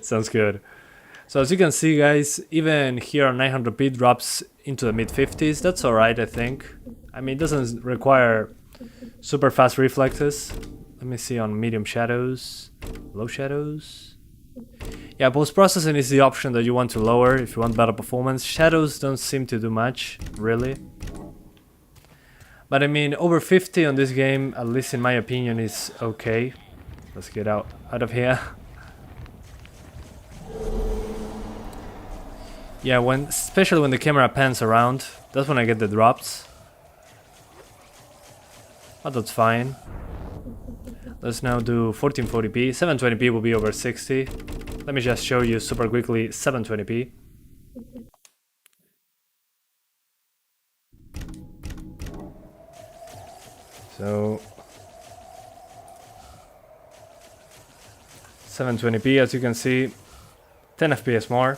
Sounds good. So as you can see, guys, even here on 900p drops into the mid-50s. That's alright, I think. I mean, it doesn't require super fast reflexes. Let me see on medium shadows, low shadows. Yeah, post-processing is the option that you want to lower if you want better performance. Shadows don't seem to do much, really. But I mean, over 50 on this game, at least in my opinion, is okay. Let's get out of here. Yeah, especially when the camera pans around, that's when I get the drops. But that's fine. Let's now do 1440p. 720p will be over 60. Let me just show you super quickly 720p. So 720p, as you can see, 10 FPS more.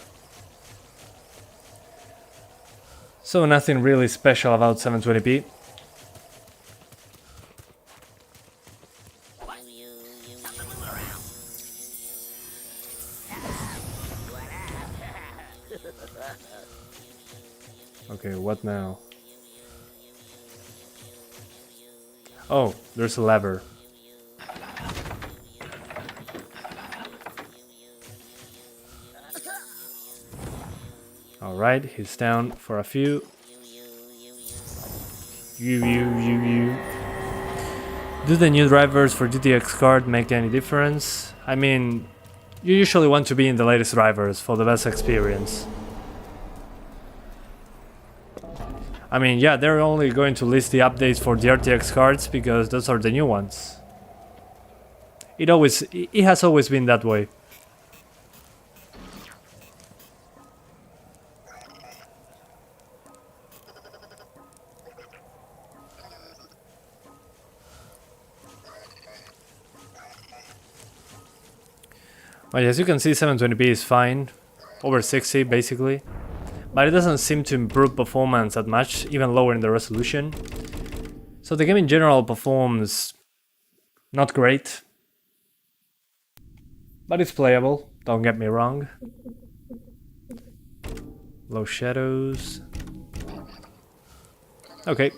So nothing really special about 720p. Okay, what now? Oh, there's a lever. Alright, he's down for a few. Do the new drivers for GTX card make any difference? I mean, you usually want to be in the latest drivers for the best experience. I mean, yeah, they're only going to list the updates for the RTX cards because those are the new ones. It has always been that way. But as you can see, 720p is fine, over 60 basically, but it doesn't seem to improve performance that much, even lowering the resolution. So the game in general performs not great, but it's playable. Don't get me wrong. Low shadows. Okay.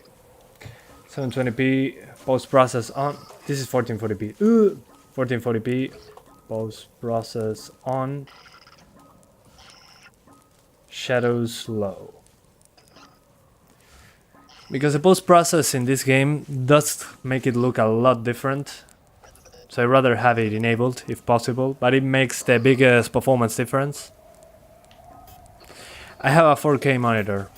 720p post process on. This is 1440p. 1440p post process on. Shadows low. Because the post process in this game does make it look a lot different. So I'd rather have it enabled if possible, but it makes the biggest performance difference. I have a 4K monitor.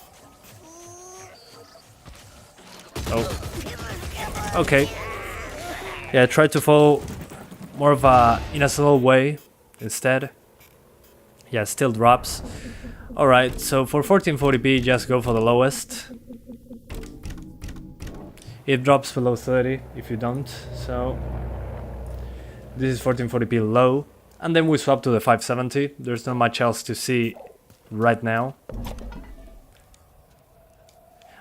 Oh. Okay. Yeah, try to follow more of in a slow way instead. Yeah, still drops. Alright, so for 1440p just go for the lowest. It drops below 30 if you don't, so this is 1440p low, and then we swap to the 570. There's not much else to see right now.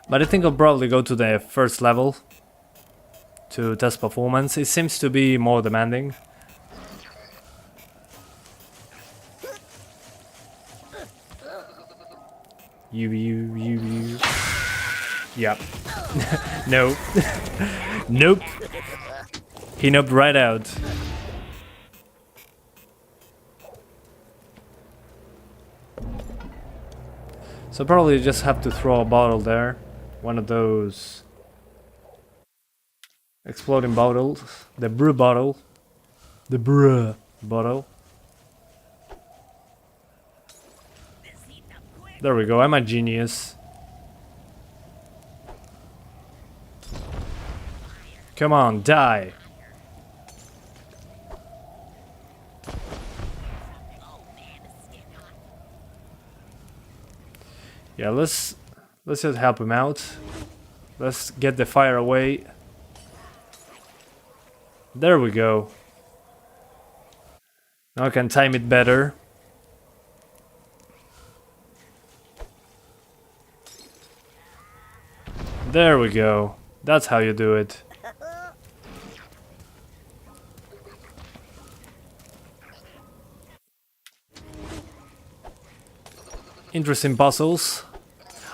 But I think I'll probably go to the first level to test performance. It seems to be more demanding. You. Yep. No. Nope. He noped right out. So probably just have to throw a bottle there. One of those exploding bottles. The brew bottle. The brew bottle. There we go, I'm a genius. Come on, die. Yeah, let's just help him out. Let's get the fire away. There we go. Now I can time it better. There we go. That's how you do it. Interesting puzzles.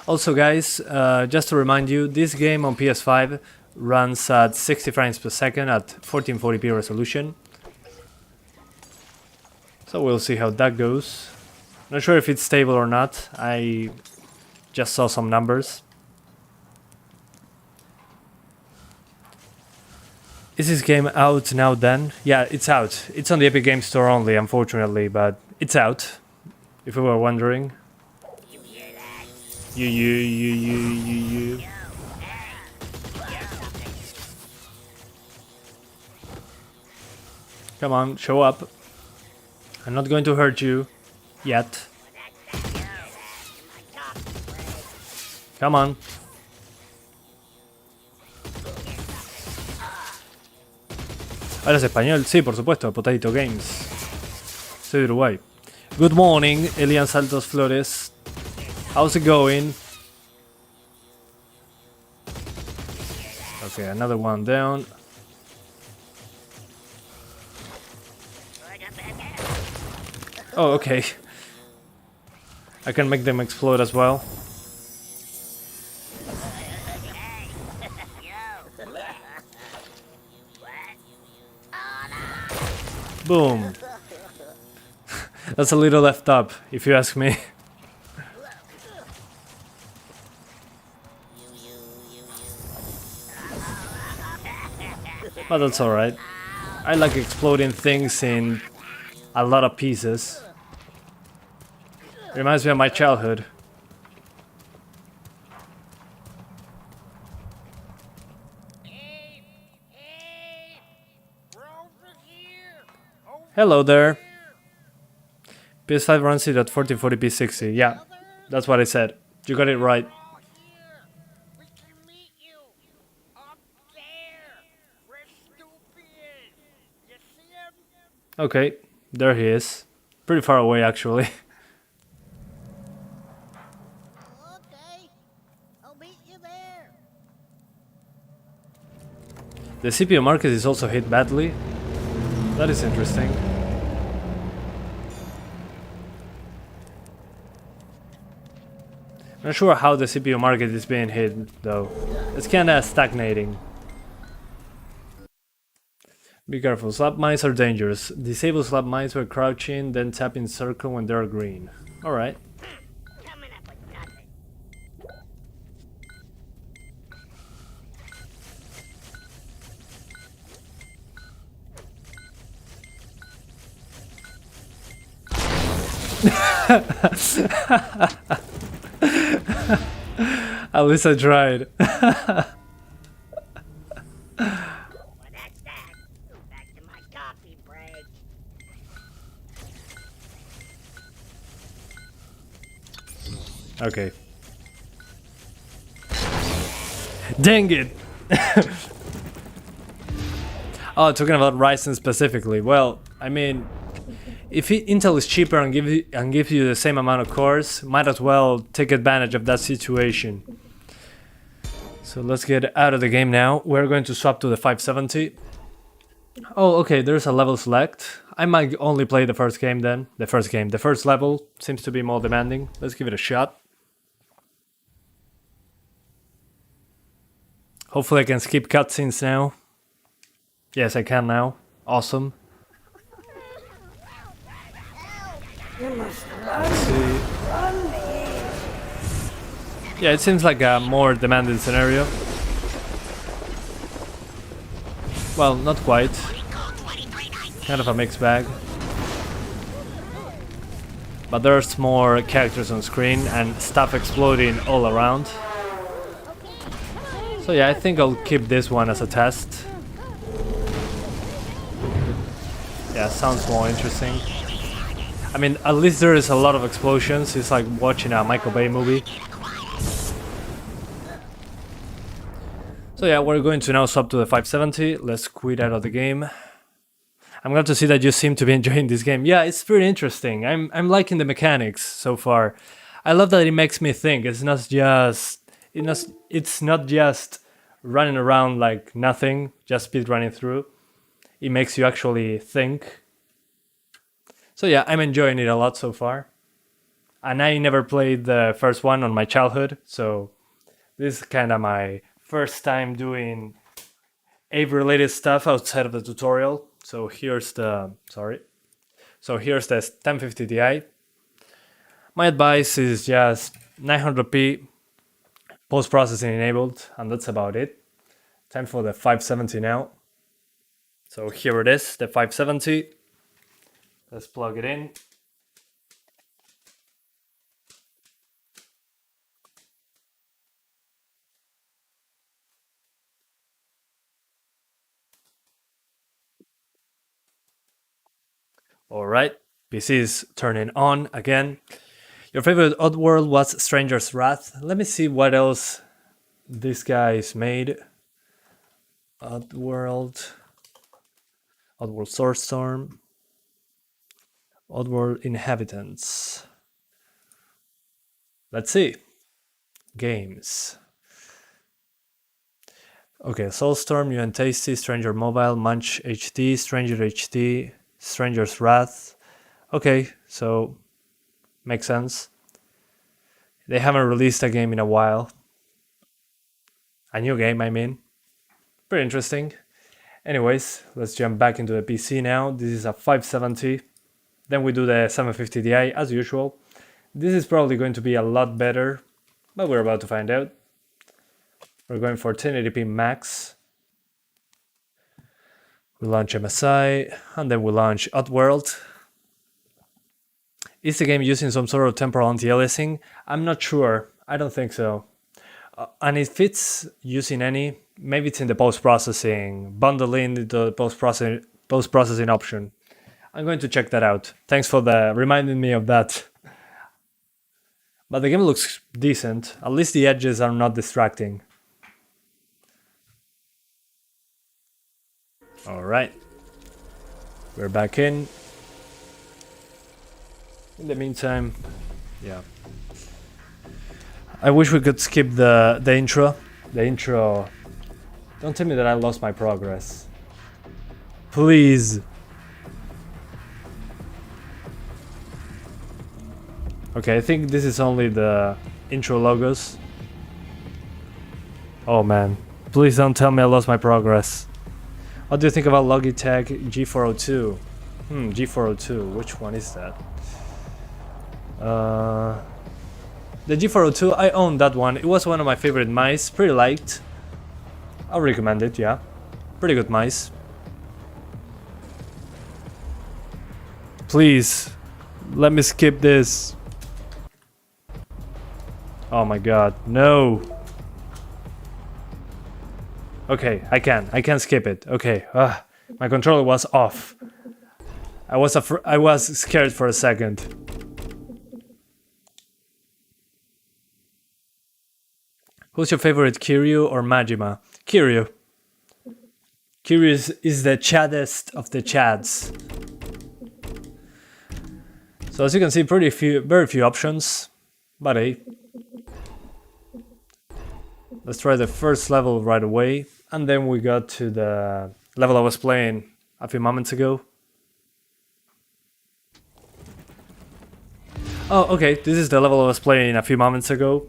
Also guys, just to remind you, this game on PS5 runs at 60 frames per second at 1440p resolution. So we'll see how that goes. Not sure if it's stable or not. I just saw some numbers. Is this game out now then? Yeah, it's out. It's on the Epic Games Store only, unfortunately, but it's out. If you were wondering. You. Come on, show up. I'm not going to hurt you. Yet. Come on. ¿Hablas español? Sí, por supuesto, Potato Games. Soy de Uruguay. Good morning, Elian Saltos Flores. How's it going? Okay, another one down. Oh, okay. I can make them explode as well. Boom. That's a little left up, if you ask me. But that's alright. I like exploding things in a lot of pieces. Reminds me of my childhood. Hello there. PS5 runs it at 1440p 60. Yeah, that's what I said. You got it right. Okay, there he is. Pretty far away, actually. Okay, I'll meet you there. The CPU market is also hit badly. That is interesting. Not sure how the CPU market is being hit though. It's kinda stagnating. Be careful, slap mines are dangerous. Disable slap mines when crouching, then tap in circle when they're green. Alright. Coming up with nothing. At least I tried. Well, that's that. Back to my coffee break. Okay. Dang it! Oh, talking about Ryzen specifically. Well, I mean, if Intel is cheaper and gives you the same amount of cores, might as well take advantage of that situation. So let's get out of the game now. We're going to swap to the 570. Oh, okay, there's a level select. I might only play the first game then. The first level seems to be more demanding. Let's give it a shot. Hopefully I can skip cutscenes now. Yes, I can now. Awesome. Let's see. Yeah, it seems like a more demanding scenario. Well, not quite. Kind of a mixed bag. But there's more characters on screen and stuff exploding all around. So yeah, I think I'll keep this one as a test. Yeah, sounds more interesting. I mean, at least there is a lot of explosions. It's like watching a Michael Bay movie. So yeah, we're going to now swap to the 570. Let's quit out of the game. I'm glad to see that you seem to be enjoying this game. Yeah, it's pretty interesting. I'm liking the mechanics so far. I love that it makes me think. It's not just running around like nothing, just speed running through. It makes you actually think. So yeah, I'm enjoying it a lot so far. And I never played the first one on my childhood, so this is kind of my first time doing Ave-related stuff outside of the tutorial. So here's the 1050 Ti. My advice is just 900p post-processing enabled, and that's about it. Time for the 570 now. So here it is, the 570. Let's plug it in. Alright, PC is turning on again. Your favorite Oddworld was Stranger's Wrath. Let me see what else this guy's made. Oddworld Soulstorm, Oddworld Inhabitants. Let's see. Games. Okay, Soulstorm, New and Tasty, Stranger Mobile, Munch HD, Stranger HD, Stranger's Wrath. Okay, so makes sense. They haven't released a game in a while. A new game, I mean. Pretty interesting. Anyways, let's jump back into the PC now. This is a 570. Then we do the 750 Ti as usual. This is probably going to be a lot better, but we're about to find out. We're going for 1080p max. We launch MSI, and then we launch Oddworld. Is the game using some sort of temporal anti-aliasing? I'm not sure. I don't think so. And if it's using any, maybe it's in the post-processing, bundling the post-processing option. I'm going to check that out. Thanks for reminding me of that. But the game looks decent. At least the edges are not distracting. Alright. We're back in. In the meantime, yeah. I wish we could skip the intro. The intro. Don't tell me that I lost my progress. Please. Okay, I think this is only the intro logos. Oh man, please don't tell me I lost my progress. What do you think about Logitech G402? G402, which one is that? The G402, I own that one. It was one of my favorite mice, pretty liked. I'll recommend it, yeah. Pretty good mice. Please, let me skip this. Oh my god, no. Okay, I can skip it. Okay, my controller was off. I was scared for a second. Who's your favorite, Kiryu or Majima? Kiryu. Kiryu is the chaddest of the chads. So as you can see, very few options, but hey. Let's try the first level right away, and then we got to the level I was playing a few moments ago. Oh, okay, this is the level I was playing a few moments ago.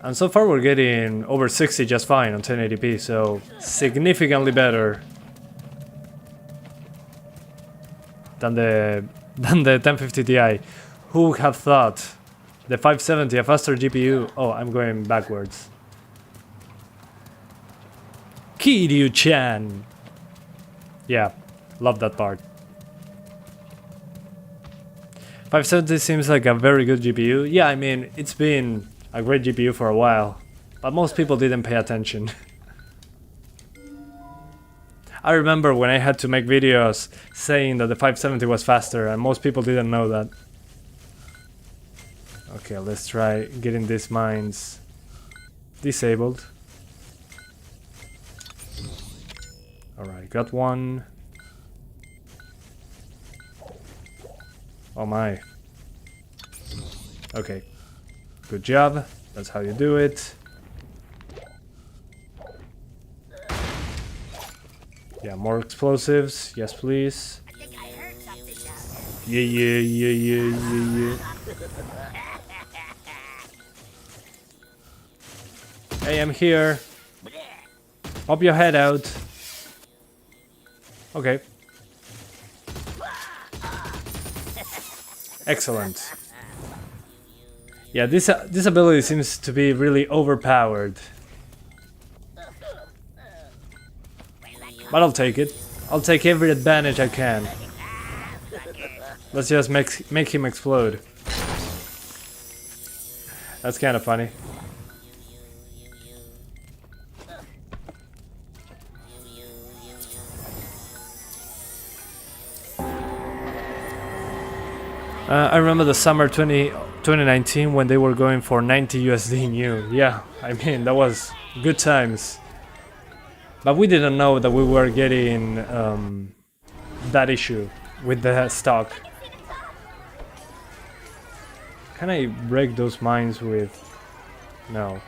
And so far we're getting over 60 just fine on 1080p, so significantly better than the 1050 Ti. Who would have thought? The 570, a faster GPU. Oh, I'm going backwards. Kiryu-chan. Yeah, love that part. 570 seems like a very good GPU. Yeah, I mean, it's been a great GPU for a while, but most people didn't pay attention. I remember when I had to make videos saying that the 570 was faster, and most people didn't know that. Okay, let's try getting these mines disabled. Alright, got one. Oh my. Okay. Good job. That's how you do it. Yeah, more explosives. Yes, please. I think I heard something down Yeah. Hey, I'm here. Pop your head out. Okay. Excellent. Yeah, this ability seems to be really overpowered. But I'll take it. I'll take every advantage I can. Let's just make him explode. That's kind of funny. I remember the summer 2019 when they were going for 90 USD new. Yeah, I mean, that was good times. But we didn't know that we were getting that issue with the stock. Can I break those mines with... No.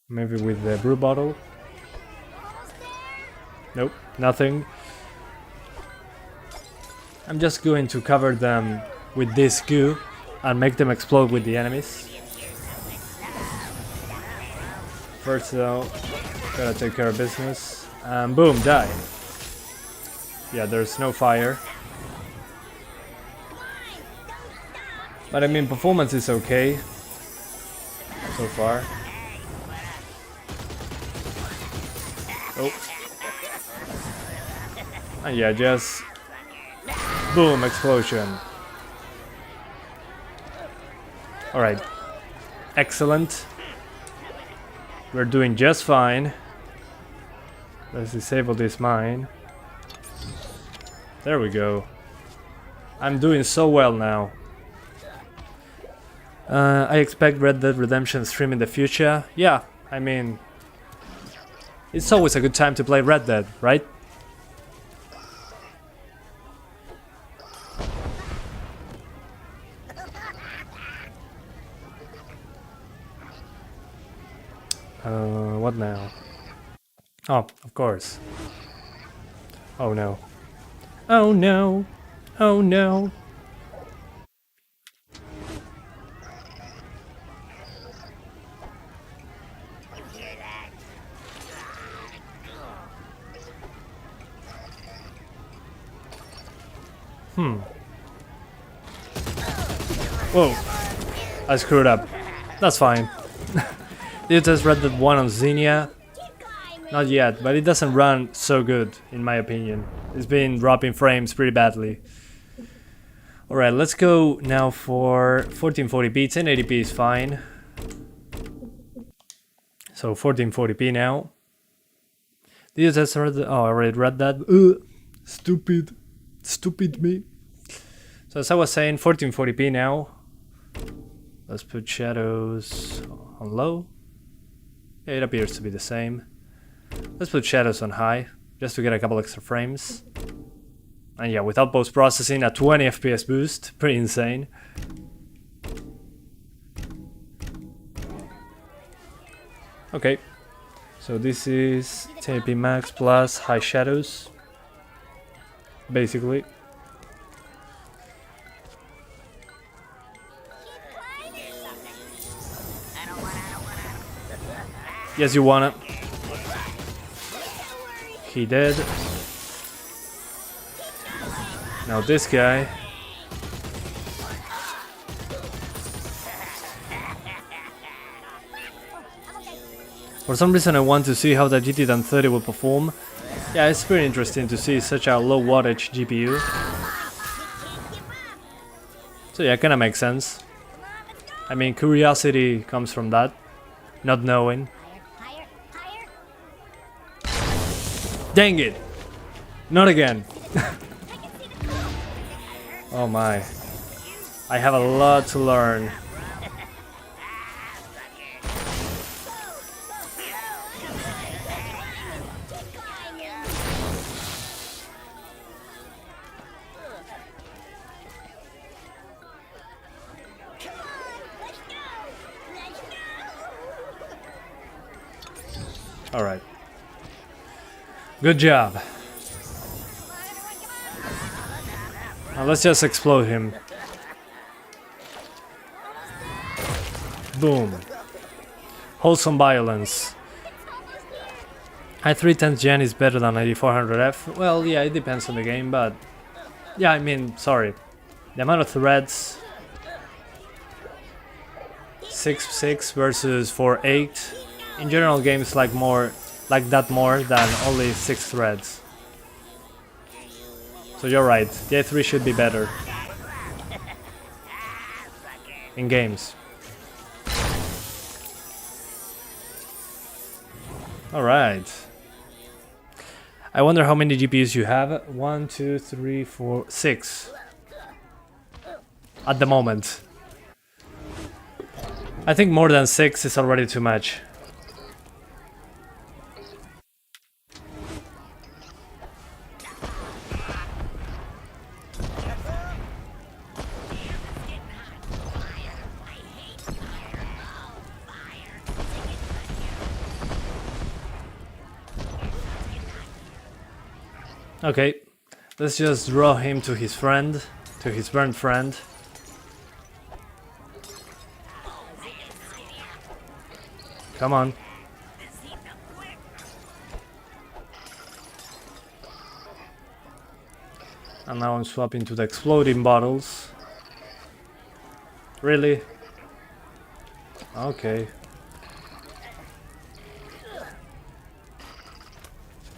Maybe with the brew bottle? Nope, nothing. I'm just going to cover them with this goo and make them explode with the enemies. First though, gotta take care of business. And boom, die. Yeah, there's no fire. But I mean, performance is okay so far. Oh. And yeah, just boom, explosion. Alright. Excellent. We're doing just fine. Let's disable this mine. There we go. I'm doing so well now. I expect Red Dead Redemption stream in the future. Yeah, I mean, it's always a good time to play Red Dead, right? What now? Oh, of course. Oh no. Oh no. Oh no. Whoa. I screwed up. That's fine. You just read that one on Xenia. Not yet, but it doesn't run so good, in my opinion. It's been dropping frames pretty badly. Alright, let's go now for 1440p. 1080p is fine. So 1440p now. Did you just read that? Oh, I already read that. Stupid. Stupid me. So as I was saying, 1440p now. Let's put shadows on low. Yeah, it appears to be the same. Let's put shadows on high, just to get a couple extra frames. And yeah, without post-processing, a 20 FPS boost. Pretty insane. Okay. So this is 1080p max plus high shadows. Basically. Yes, you wanna. He did. Now this guy. For some reason I want to see how the GT1030 will perform. Yeah, it's pretty interesting to see such a low wattage GPU. So yeah, kinda makes sense. I mean, curiosity comes from that. Not knowing. Dang it! Not again! Oh my. I have a lot to learn. Alright. Good job. Now let's just explode him. Boom. Wholesome violence. i3 10th gen is better than 8400F. Well, yeah, it depends on the game, but... Yeah, I mean, sorry. The amount of threads... 6 versus 4-8. In general, games like that more than only 6 threads. So you're right, the i3 should be better in games. Alright. I wonder how many GPUs you have. 1, 2, 3, 4, 6. At the moment. I think more than 6 is already too much. Okay, let's just draw him to his friend, to his burnt friend. Come on. And now I'm swapping to the exploding bottles. Really? Okay.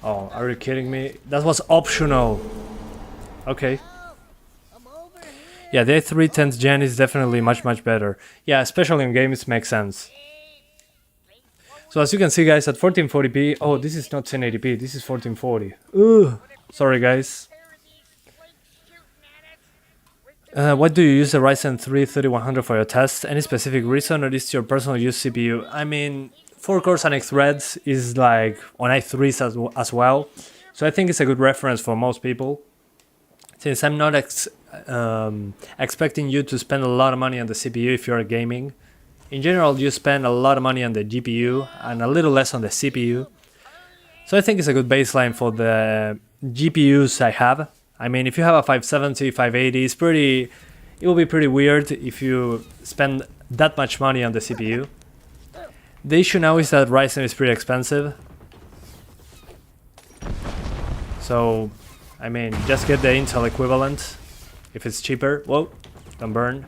Oh, are you kidding me? That was optional. Okay. Yeah, the i3 10th gen is definitely much better. Yeah, especially in games makes sense. So as you can see, guys, at 1440p... Oh, this is not 1080p, this is 1440. Ugh. Sorry, guys. What do you use the Ryzen 3 3100 for your test? Any specific reason, or is your personal use CPU? I mean, 4 cores and 8 threads is like on i3s as well. So I think it's a good reference for most people. Since I'm not expecting you to spend a lot of money on the CPU if you're gaming. In general, you spend a lot of money on the GPU and a little less on the CPU. So I think it's a good baseline for the GPUs I have. I mean, if you have a 570, 580, it will be pretty weird if you spend that much money on the CPU. The issue now is that Ryzen is pretty expensive. So, I mean, just get the Intel equivalent. if it's cheaper. Whoa, don't burn.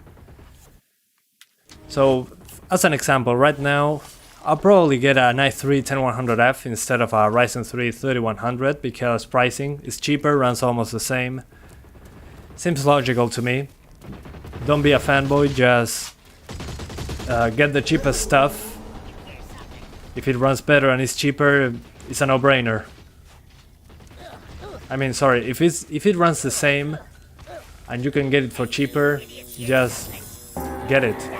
So, as an example, right now, I'll probably get an i3 10100F instead of a Ryzen 3 3100 because pricing is cheaper, runs almost the same. Seems logical to me. Don't be a fanboy, just get the cheapest stuff. If it runs better and it's cheaper, it's a no-brainer. I mean, sorry, if it runs the same and you can get it for cheaper, just get it.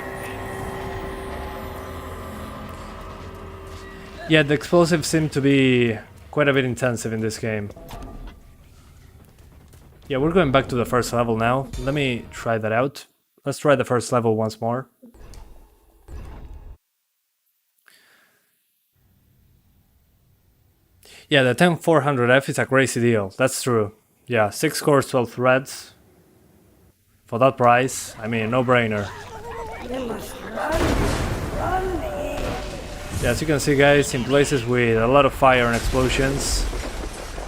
Yeah, the explosives seem to be quite a bit intensive in this game. Yeah, we're going back to the first level now. Let me try that out. Let's try the first level once more. Yeah, the 10400F is a crazy deal, that's true. Yeah, 6 cores, 12 threads. For that price, I mean, no-brainer. Yeah, as you can see, guys, in places with a lot of fire and explosions,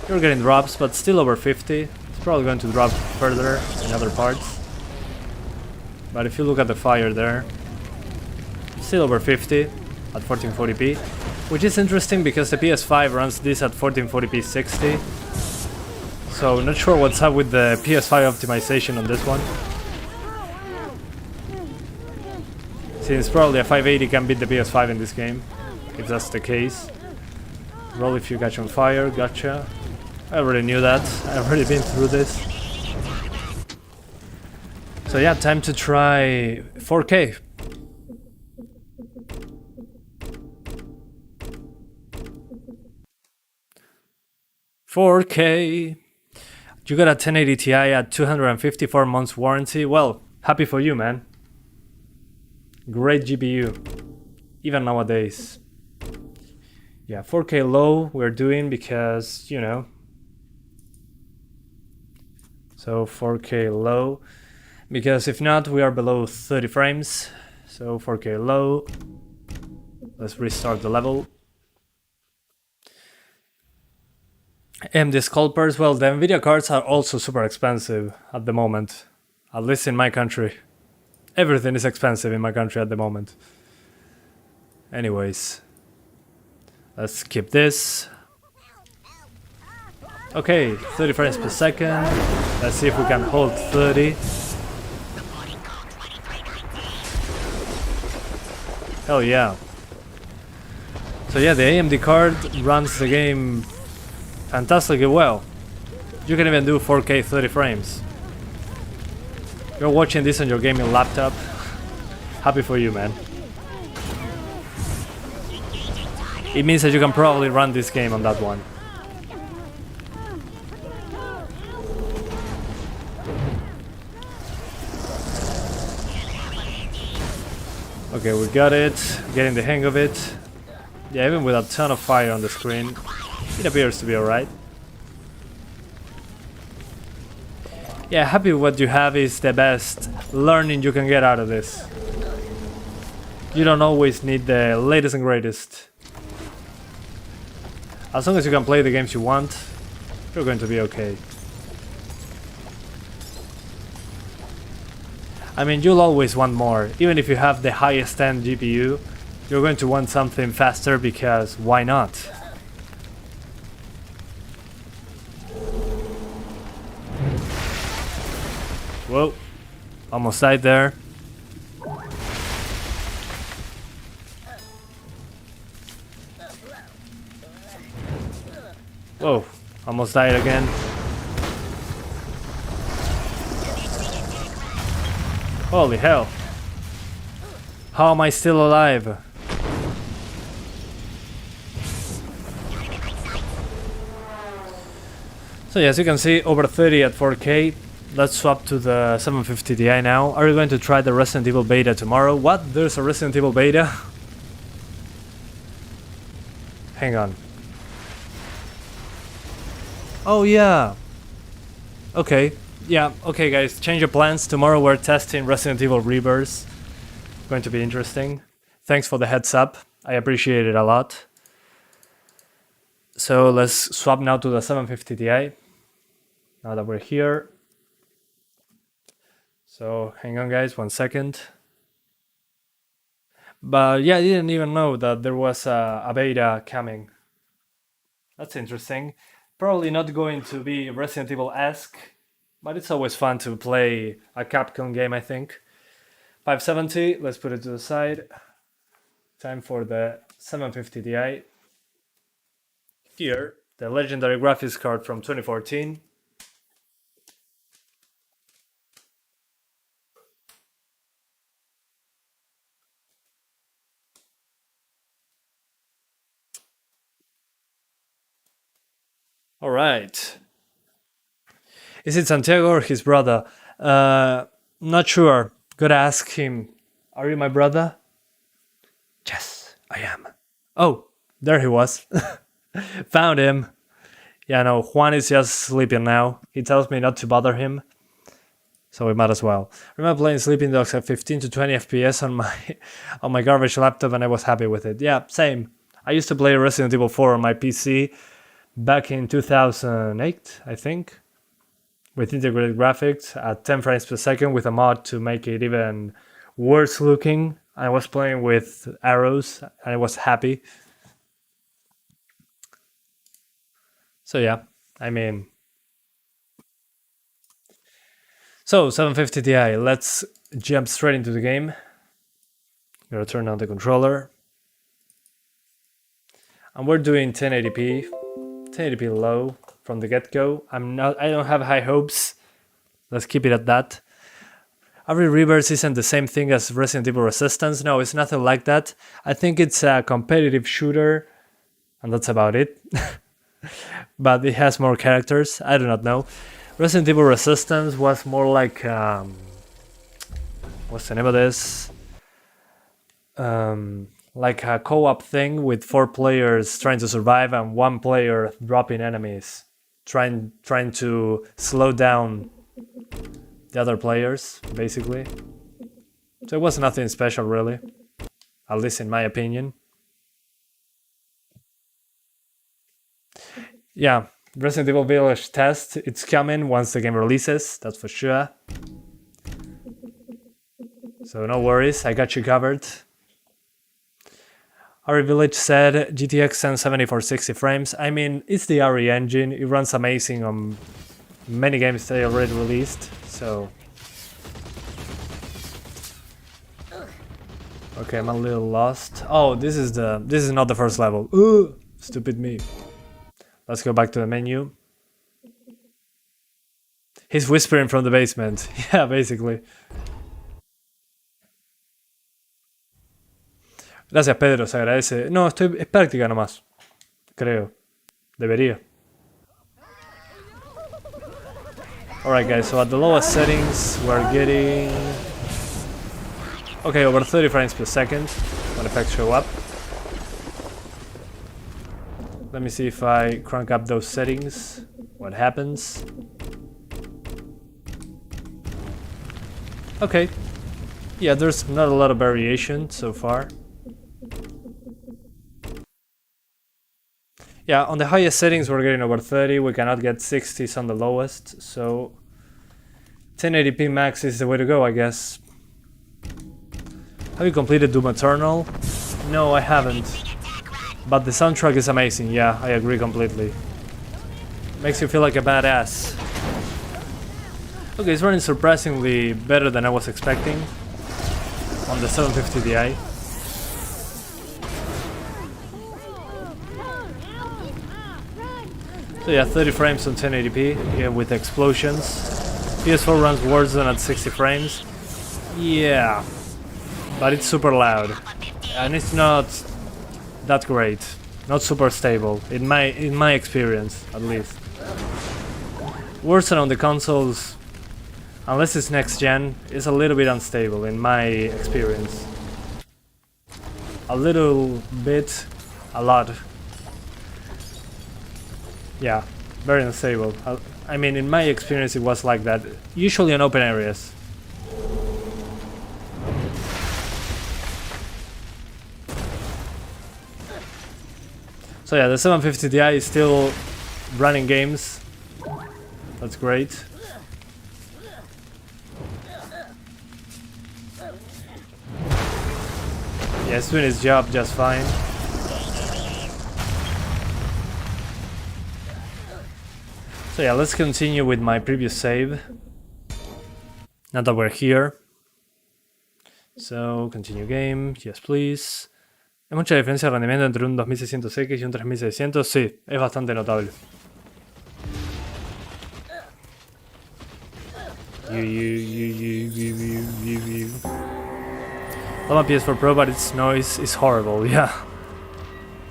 you're getting drops, but still over 50. It's probably going to drop further in other parts. But if you look at the fire there, still over 50 at 1440p, which is interesting because the PS5 runs this at 1440p 60. So not sure what's up with the PS5 optimization on this one. Since probably a 580 can beat the PS5 in this game, if that's the case. Roll if you catch on fire, gotcha. I already knew that, I've already been through this. So yeah, time to try 4K. $4K. You got a 1080 Ti at 254 months warranty. Well, happy for you, man. Great GPU, even nowadays. Yeah, 4K low we're doing because, you know. So 4K low, because if not, we are below 30 frames. So 4K low. Let's restart the level. AMD scalpers, well, the NVIDIA cards are also super expensive at the moment. At least in my country. Everything is expensive in my country at the moment. Anyways. Let's skip this. Okay, 30 frames per second. Let's see if we can hold 30. Hell yeah. So yeah, the AMD card runs the game fantastically well. You can even do 4K 30 frames. You're watching this on your gaming laptop. Happy for you, man. It means that you can probably run this game on that one. Okay, we got it. Getting the hang of it. Yeah, even with a ton of fire on the screen, it appears to be alright. Yeah, happy what you have is the best learning you can get out of this. You don't always need the latest and greatest. As long as you can play the games you want, you're going to be okay. I mean, you'll always want more. Even if you have the highest end GPU, you're going to want something faster because why not? Whoa, almost died there. Whoa, almost died again. Holy hell. How am I still alive? So yeah, as you can see, over 30 at 4K. Let's swap to the 750 Ti now. Are you going to try the Resident Evil beta tomorrow? What? There's a Resident Evil beta? Hang on. Oh yeah. Okay. Yeah, okay guys, change your plans. Tomorrow we're testing Resident Evil Rebirth. Going to be interesting. Thanks for the heads up. I appreciate it a lot. So let's swap now to the 750 Ti. Now that we're here. So hang on guys, 1 second. But yeah, I didn't even know that there was a beta coming. That's interesting. Probably not going to be Resident Evil-esque, but it's always fun to play a Capcom game, I think. 570, let's put it to the side. Time for the 750 Ti. Here, the legendary graphics card from 2014. Alright. Is it Santiago or his brother? Not sure. Gotta ask him. Are you my brother? Yes, I am. Oh, there he was. Found him. Yeah, no, Juan is just sleeping now. He tells me not to bother him. So we might as well. I remember playing Sleeping Dogs at 15 to 20 FPS on my garbage laptop and I was happy with it. Yeah, same. I used to play Resident Evil 4 on my PC back in 2008, I think, with integrated graphics at 10 frames per second with a mod to make it even worse looking. I was playing with arrows and I was happy. So yeah, I mean... So, 750 Ti, let's jump straight into the game. Gotta turn on the controller. And we're doing 1080p. 1080p low from the get-go. I don't have high hopes. Let's keep it at that. Every reverse isn't the same thing as Resident Evil Resistance. No, it's nothing like that. I think it's a competitive shooter, and that's about it. But it has more characters. I do not know. Resident Evil Resistance was more like what's the name of this? Like a co-op thing with 4 players trying to survive and 1 player dropping enemies, trying to slow down the other players, basically. So it was nothing special, really, at least in my opinion. Yeah, Resident Evil Village test, it's coming once the game releases, that's for sure. So no worries, I got you covered. Our Village said GTX 1070 for 60 frames. I mean, it's the RE engine, it runs amazing on many games they already released, so... Okay, I'm a little lost. Oh, this is not the first level. Ooh, stupid me. Let's go back to the menu. He's whispering from the basement. Yeah, basically. Gracias, Pedro, se agradece. No, es práctica nomás. Creo. Debería. Alright guys, so at the lowest settings we're getting... Okay, over 30 frames per second when effects show up. Let me see if I crank up those settings. What happens? Okay. Yeah, there's not a lot of variation so far. Yeah, on the highest settings we're getting over 30, we cannot get 60s on the lowest, so 1080p max is the way to go, I guess. Have you completed Doom Eternal? No, I haven't. But the soundtrack is amazing, yeah, I agree completely. Makes you feel like a badass. Okay, it's running surprisingly better than I was expecting on the 750 Ti. So yeah, 30 frames on 1080p, yeah, with explosions. PS4 runs worse than at 60 frames. Yeah, but it's super loud, and it's not that great, not super stable in my experience, at least. Worse than on the consoles, unless it's next gen, is a little bit unstable in my experience. A little bit, a lot. Yeah, very unstable. I mean, in my experience it was like that, usually in open areas. So yeah, the 750 Ti is still running games. That's great. Yeah, it's doing its job just fine. So yeah, let's continue with my previous save. Now that we're here. So, continue game, yes please. ¿Hay mucha diferencia de rendimiento entre un 2600X y un 3600? Sí, es bastante notable. Love my PS4 Pro, but its noise is horrible, yeah.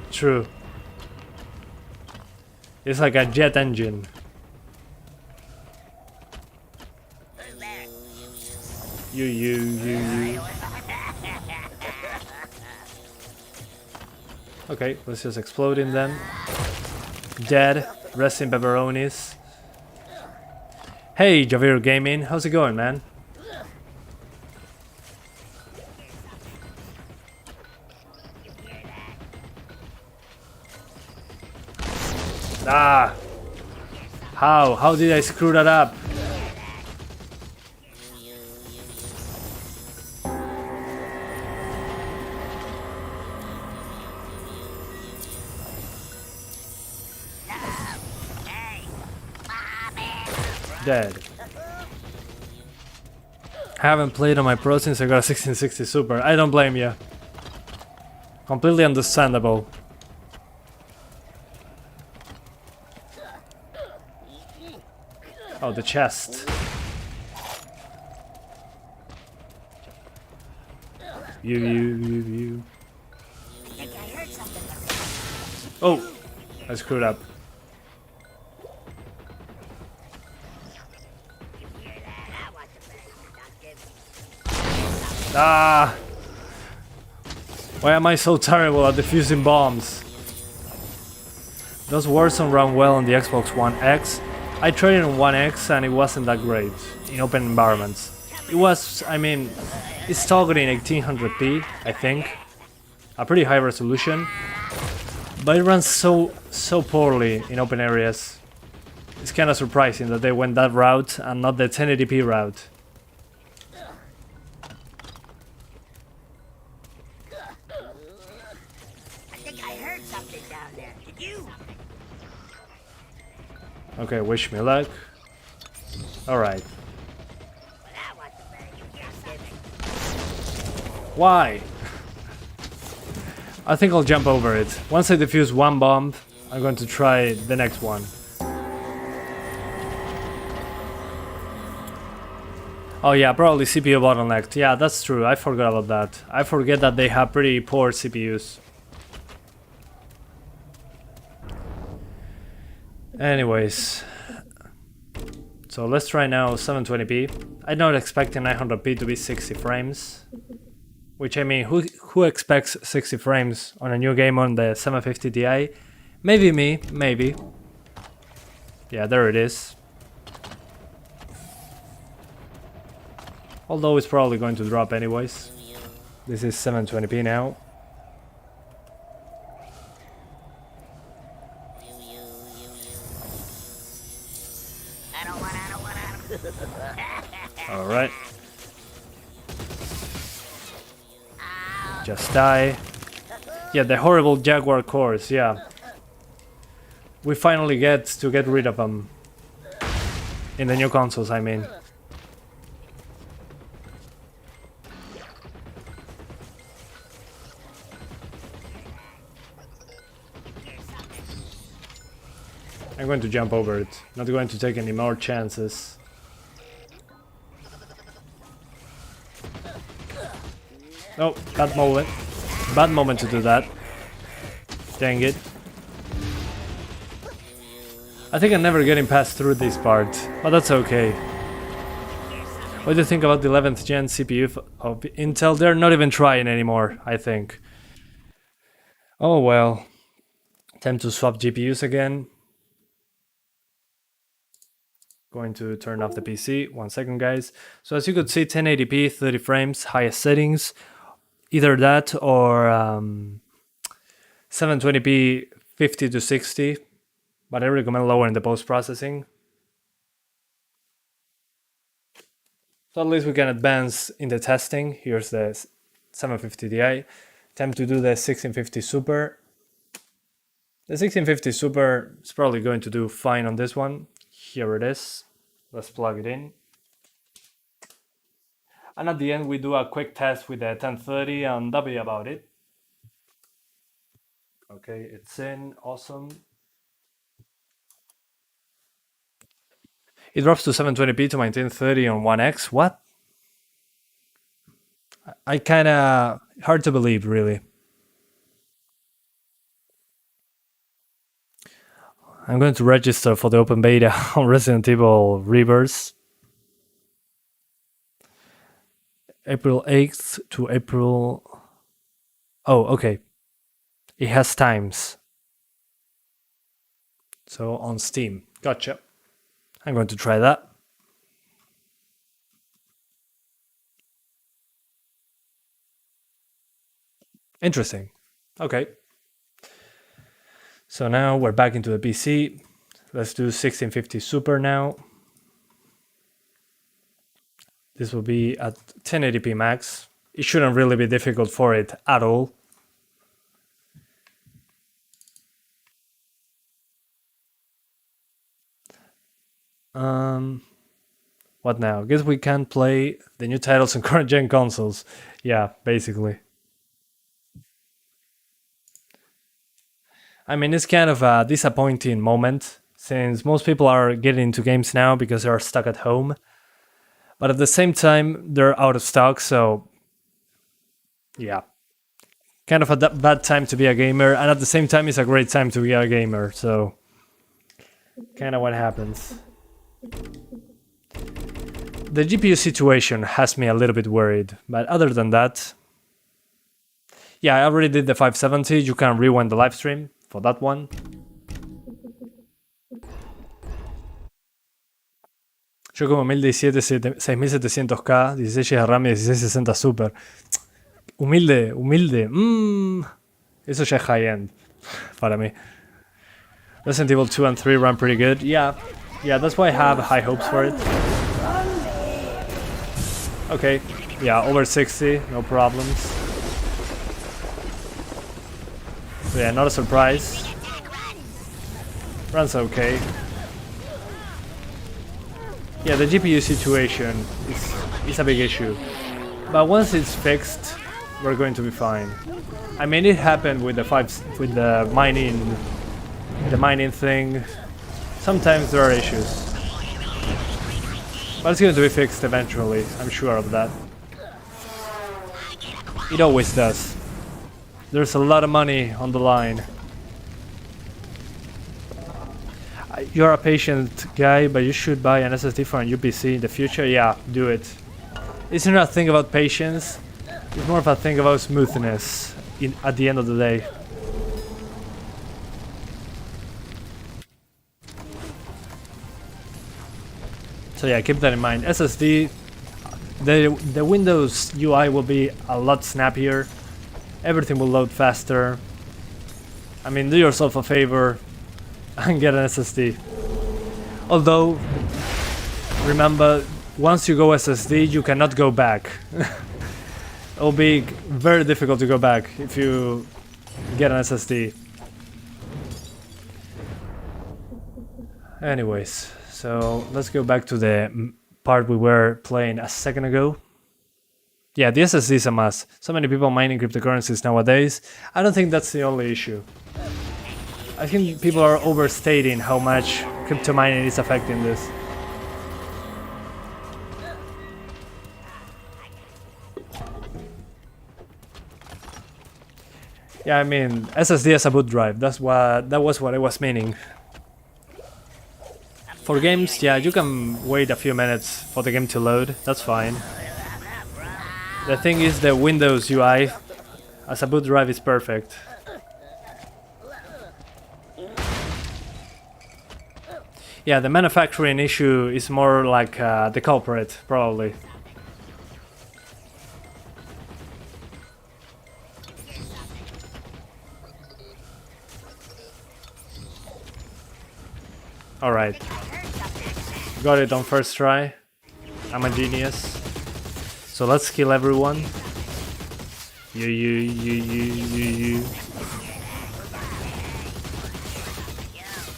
True. It's like a jet engine. You. Okay, let's just explode him then. Dead. Resting pepperonis. Hey, Javier Gaming, how's it going, man? Ah! How? How did I screw that up? Dead. Haven't played on my Pro since I got a 1660 Super. I don't blame you. Completely understandable. Oh, the chest. You. Oh, I screwed up. Ah! Why am I so terrible at defusing bombs? Does Warzone run well on the Xbox One X? I tried it on One X and it wasn't that great in open environments. It was, I mean, it's targeting 1800p, I think. A pretty high resolution. But it runs so poorly in open areas. It's kinda surprising that they went that route and not the 1080p route. Okay, wish me luck. Alright. Why? I think I'll jump over it. Once I defuse one bomb, I'm going to try the next one. Oh yeah, probably CPU bottlenecked. Yeah, that's true. I forgot about that. I forget that they have pretty poor CPUs. Anyways, so let's try now 720p. I'm not expecting 900p to be 60 frames. Which, I mean, who expects 60 frames on a new game on the 750 Ti? Maybe me, maybe. Yeah, there it is. Although it's probably going to drop anyways. This is 720p now. Alright. Just die. Yeah, the horrible Jaguar cores, yeah. We finally get to get rid of them. In the new consoles, I mean. I'm going to jump over it. Not going to take any more chances. Oh, bad moment. Bad moment to do that. Dang it. I think I'm never getting past through this part, but that's okay. What do you think about the 11th gen CPU of Intel? They're not even trying anymore, I think. Oh well. Time to swap GPUs again. Going to turn off the PC. 1 second, guys. So as you could see, 1080p, 30 frames, highest settings. Either that or 720p, 50 to 60. But I recommend lowering the post-processing. So at least we can advance in the testing. Here's the 750 Ti. Time to do the 1650 Super. The 1650 Super is probably going to do fine on this one. Here it is. Let's plug it in. And at the end we do a quick test with the 1030 and that'll be about it. Okay, it's in, awesome. It drops to 720p to maintain 30 on 1x, what? I kinda, hard to believe really. I'm going to register for the open beta on Resident Evil Rebirth. April 8th to April... Oh, okay. It has times. So on Steam. Gotcha. I'm going to try that. Interesting. Okay. So now we're back into the PC. Let's do 1650 Super now. This will be at 1080p max. It shouldn't really be difficult for it at all. What now? Guess we can play the new titles on current gen consoles. Yeah, basically. I mean, it's kind of a disappointing moment since most people are getting into games now because they are stuck at home. But at the same time, they're out of stock, so yeah. Kind of a bad time to be a gamer, and at the same time, it's a great time to be a gamer, so kind of what happens. The GPU situation has me a little bit worried, but other than that, yeah, I already did the 570, you can rewind the live stream for that one. Yo como 1017, 6700K, 16 GB de RAM y 1660 Super. Humilde, humilde. Eso ya es high-end para mí. Resident Evil 2 and 3 run pretty good. Yeah, that's why I have high hopes for it. Okay, yeah, over 60, no problems. So yeah, not a surprise. Runs okay. Yeah, the GPU situation is a big issue. But once it's fixed, we're going to be fine. I mean, it happened with the mining thing. Sometimes there are issues. But it's going to be fixed eventually, I'm sure of that. It always does. There's a lot of money on the line. You're a patient guy, but you should buy an SSD for a new PC in the future. Yeah, do it. It's not a thing about patience. It's more of a thing about smoothness at the end of the day. So yeah, keep that in mind. SSD, the Windows UI will be a lot snappier. Everything will load faster. I mean, do yourself a favor and get an SSD. Although, remember, once you go SSD, you cannot go back. It'll be very difficult to go back if you get an SSD. Anyways, so let's go back to the part we were playing a second ago. Yeah, the SSD is a must. So many people mining cryptocurrencies nowadays. I don't think that's the only issue. I think people are overstating how much crypto mining is affecting this. Yeah, I mean, SSD as a boot drive, that was what I was meaning. For games, yeah, you can wait a few minutes for the game to load, that's fine. The thing is, the Windows UI as a boot drive is perfect. Yeah, the manufacturing issue is more like the culprit, probably. Alright. Got it on first try. I'm a genius. So let's kill everyone. You.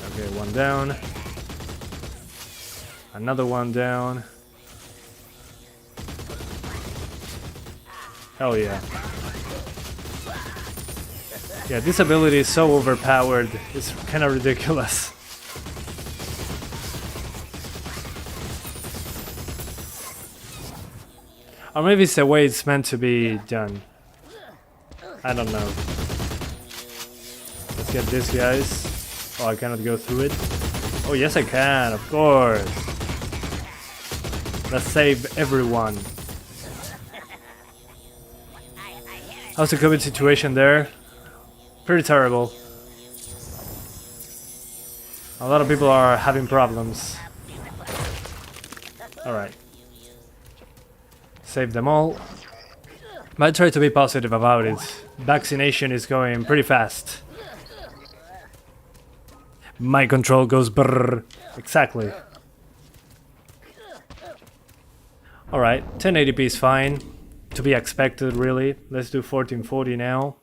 Okay, one down. Another one down. Hell yeah. Yeah, this ability is so overpowered, it's kind of ridiculous. Or maybe it's the way it's meant to be done. I don't know. Let's get this, guys. Oh, I cannot go through it. Oh, yes I can, of course. Let's save everyone. How's the COVID situation there? Pretty terrible. A lot of people are having problems. Alright. Save them all. But I try to be positive about it. Vaccination is going pretty fast. My control goes brrr. Exactly. Alright, 1080p is fine. To be expected, really. Let's do 1440 now.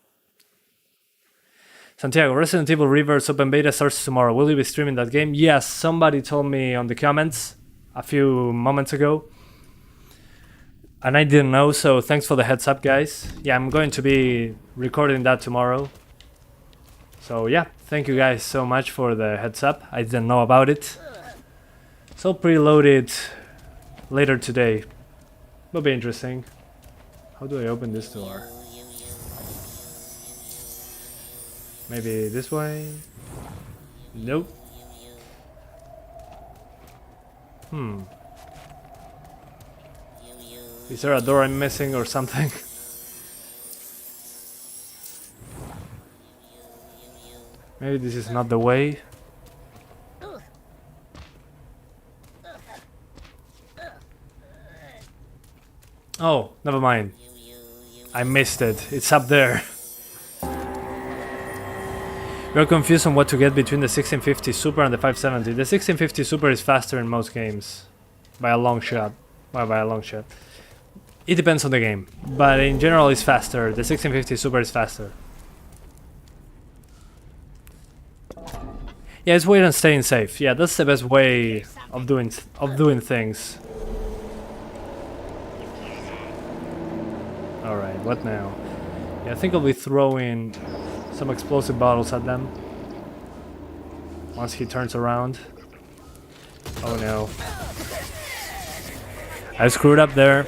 Santiago, Resident Evil Reverse Open Beta starts tomorrow. Will you be streaming that game? Yes, somebody told me on the comments a few moments ago. And I didn't know, so thanks for the heads up, guys. Yeah, I'm going to be recording that tomorrow. So yeah, thank you guys so much for the heads up. I didn't know about it. So preload it later today. Will be interesting. How do I open this door? Maybe this way? Nope. Is there a door I'm missing or something? Maybe this is not the way. Oh, never mind. I missed it. It's up there. We're confused on what to get between the 1650 Super and the 570. The 1650 Super is faster in most games. By a long shot. Well, by a long shot. It depends on the game. But in general it's faster. The 1650 Super is faster. Yeah, it's wait and staying safe. Yeah, that's the best way of doing things. Alright, what now? Yeah, I think I'll be throwing some explosive bottles at them once he turns around. Oh no. I screwed up there.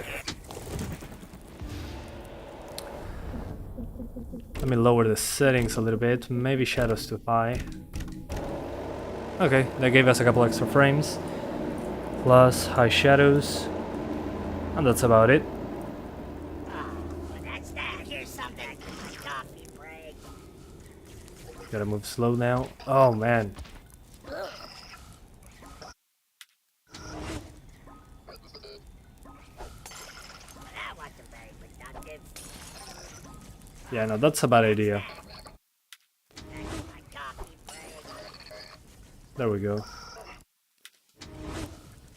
Let me lower the settings a little bit. Maybe shadows too high. Okay, that gave us a couple extra frames. Plus high shadows. And that's about it. Gotta move slow now. Oh man. Yeah, no, that's a bad idea. There we go.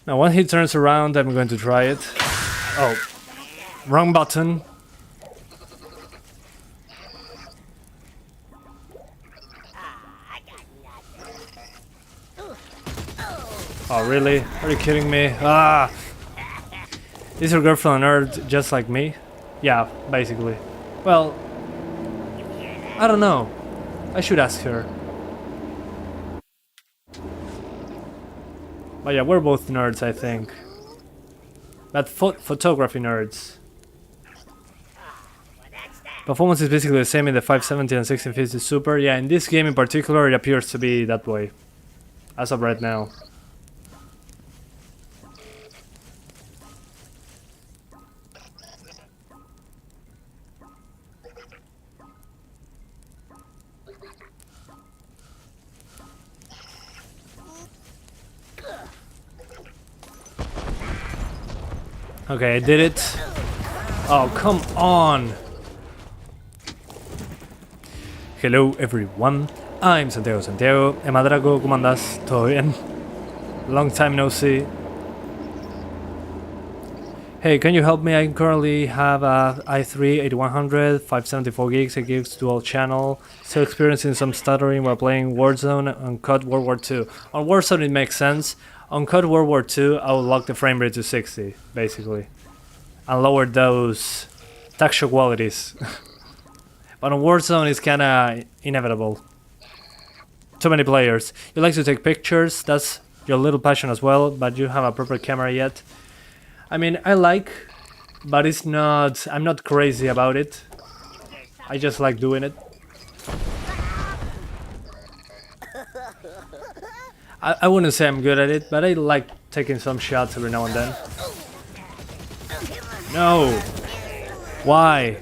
Now when he turns around, I'm going to try it. Oh, wrong button. Oh really? Are you kidding me? Ah! Is your girlfriend a nerd just like me? Yeah, basically. Well, I don't know. I should ask her. But yeah, we're both nerds, I think. But photography nerds. Performance is basically the same in the 570 and 1650 Super. Yeah, in this game in particular, it appears to be that way. As of right now. Okay, I did it. Oh, come on! Hello everyone, I'm Santiago. Madrago, ¿cómo andas? ¿Todo bien? Long time no see. Hey, can you help me? I currently have a i3 8100, 574 gigs, 8 gigs dual channel. Still experiencing some stuttering while playing Warzone on COD World War II. On Warzone it makes sense. On COD World War II I will lock the frame rate to 60, basically. And lower those texture qualities. But on Warzone it's kinda inevitable. Too many players. You like to take pictures, that's your little passion as well, but you have a proper camera yet. I mean, I like, but it's not, I'm not crazy about it. I just like doing it. I wouldn't say I'm good at it, but I like taking some shots every now and then. No! Why?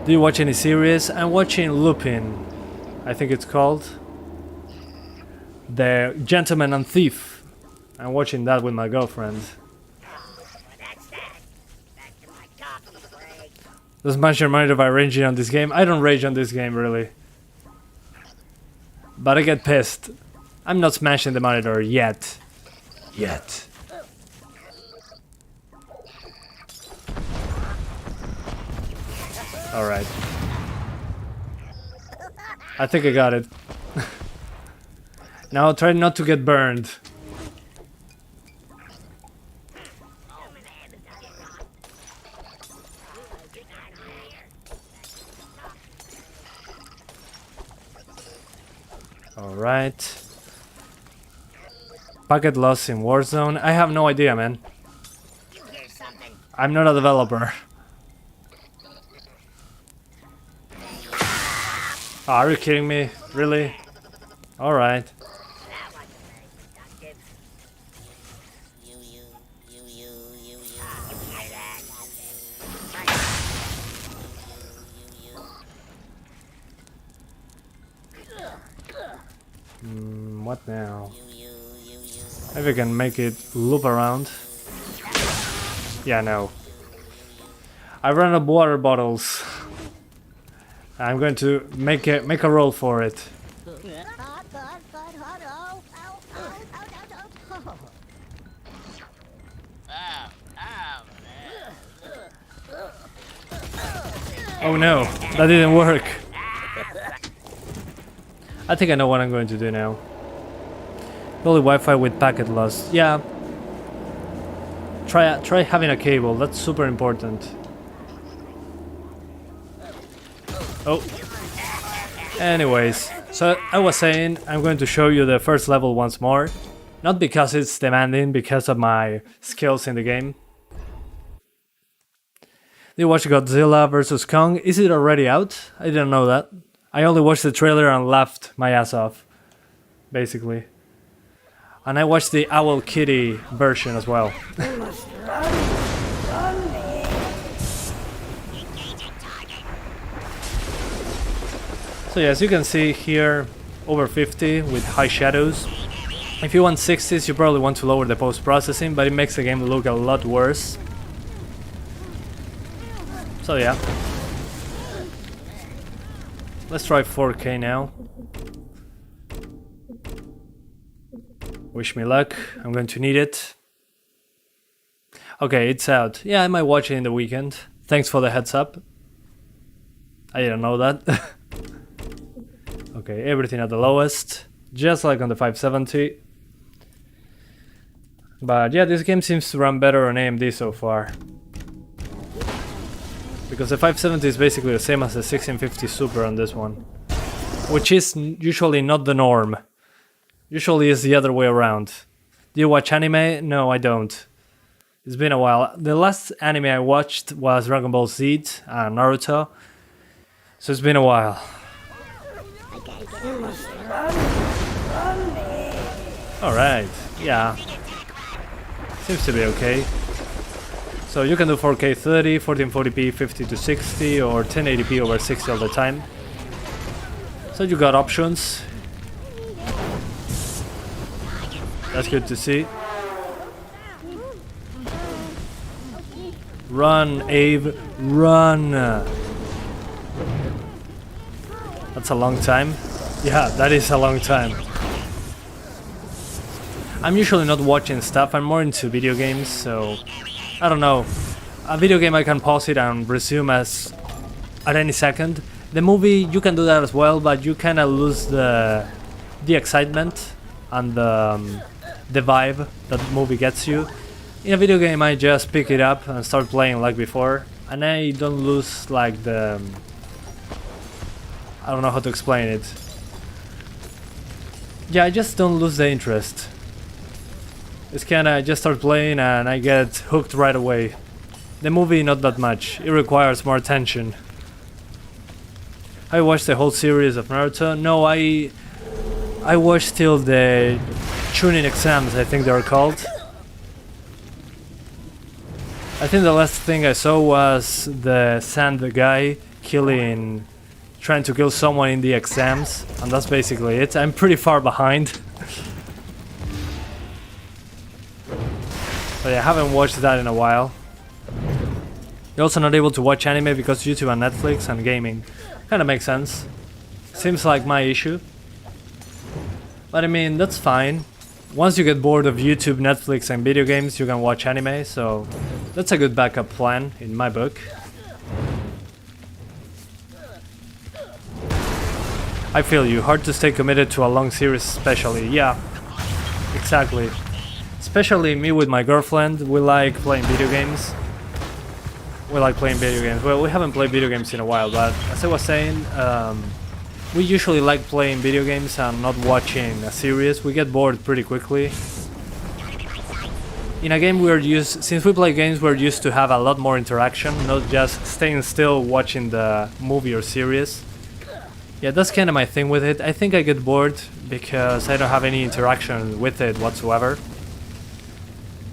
Do you watch any series? I'm watching Lupin. I think it's called The Gentleman and Thief. I'm watching that with my girlfriend. Does smash your mind if I rage on this game? I don't rage on this game really. But I get pissed. I'm not smashing the monitor yet. Yet. Alright. I think I got it. Now try not to get burned. Alright. Packet loss in Warzone. I have no idea, man. I'm not a developer. Oh, are you kidding me? Really? Alright. What now? Maybe I can make it loop around. Yeah, no. I ran out of water bottles. I'm going to make a roll for it. Oh no, that didn't work. I think I know what I'm going to do now. Only Wi-Fi with packet loss. Yeah. Try having a cable. That's super important. Oh. Anyways, so I was saying I'm going to show you the first level once more. Not because it's demanding, because of my skills in the game. Did you watch Godzilla vs. Kong? Is it already out? I didn't know that. I only watched the trailer and laughed my ass off. Basically. And I watched the Owl Kitty version as well. So yeah, as you can see here, over 50 with high shadows. If you want 60s, you probably want to lower the post-processing, but it makes the game look a lot worse. So yeah. Let's try 4K now. Wish me luck, I'm going to need it. Okay, it's out. Yeah, I might watch it in the weekend. Thanks for the heads up. I didn't know that. Okay, everything at the lowest, just like on the 570. But yeah, this game seems to run better on AMD so far. Because the 570 is basically the same as the 1650 Super on this one. Which is usually not the norm. Usually it's the other way around. Do you watch anime? No, I don't. It's been a while. The last anime I watched was Dragon Ball Z and Naruto. So it's been a while. Alright, yeah. Seems to be okay. So you can do 4K 30, 1440p 50 to 60 or 1080p over 60 all the time. So you got options. That's good to see. Run, Abe, run! That's a long time. Yeah, that is a long time. I'm usually not watching stuff, I'm more into video games, so I don't know. A video game I can pause it and resume at any second. The movie you can do that as well, but you kinda lose the excitement and the vibe that the movie gets you. In a video game I just pick it up and start playing like before, and I don't lose like the... I don't know how to explain it. Yeah, I just don't lose the interest. It's kinda, I just start playing and I get hooked right away. The movie, not that much. It requires more attention. I watched the whole series of Naruto. No, I watched till the tuning exams, I think they were called. I think the last thing I saw was the guy trying to kill someone in the exams, and that's basically it. I'm pretty far behind. But I haven't watched that in a while. You're also not able to watch anime because YouTube and Netflix and gaming. Kinda makes sense. Seems like my issue. But I mean, that's fine. Once you get bored of YouTube, Netflix and video games, you can watch anime, so that's a good backup plan in my book. I feel you, hard to stay committed to a long series especially. Yeah, exactly. Especially me with my girlfriend, we like playing video games. Well, we haven't played video games in a while, but as I was saying, we usually like playing video games and not watching a series. We get bored pretty quickly. In a game since we play games, we're used to have a lot more interaction, not just staying still watching the movie or series. Yeah, that's kind of my thing with it. I think I get bored because I don't have any interaction with it whatsoever.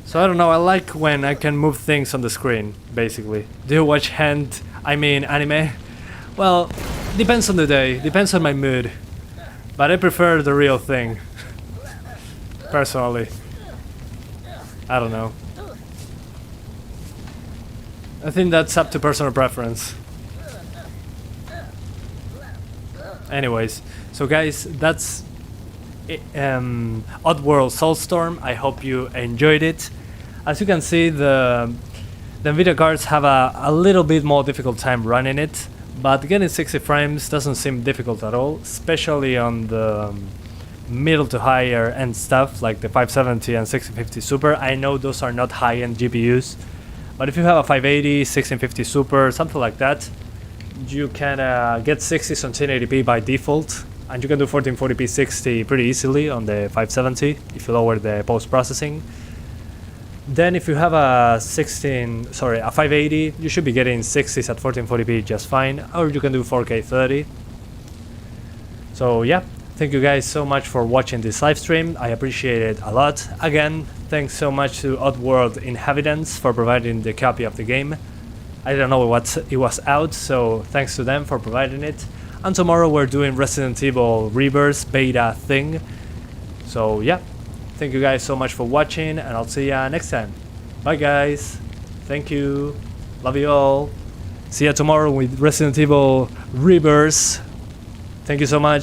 So I don't know, I like when I can move things on the screen, basically. Do you watch anime? Well, depends on the day, depends on my mood. But I prefer the real thing. Personally. I don't know. I think that's up to personal preference. Anyways, so guys, that's Oddworld Soulstorm. I hope you enjoyed it. As you can see, the NVIDIA cards have a little bit more difficult time running it, but getting 60 frames doesn't seem difficult at all, especially on the middle to higher end stuff like the 570 and 1650 Super. I know those are not high-end GPUs, but if you have a 580, 1650 Super, something like that, you can get 60s on 1080p by default, and you can do 1440p 60 pretty easily on the 570 if you lower the post-processing. Then if you have a 580, you should be getting 60s at 1440p just fine, or you can do 4K 30. So yeah, thank you guys so much for watching this live stream. I appreciate it a lot. Again, thanks so much to Oddworld Inhabitants for providing the copy of the game. I don't know what it was out, so thanks to them for providing it. And tomorrow we're doing Resident Evil Rebirth beta thing. So yeah, thank you guys so much for watching, and I'll see ya next time. Bye guys. Thank you. Love you all. See ya tomorrow with Resident Evil Rebirth. Thank you so much.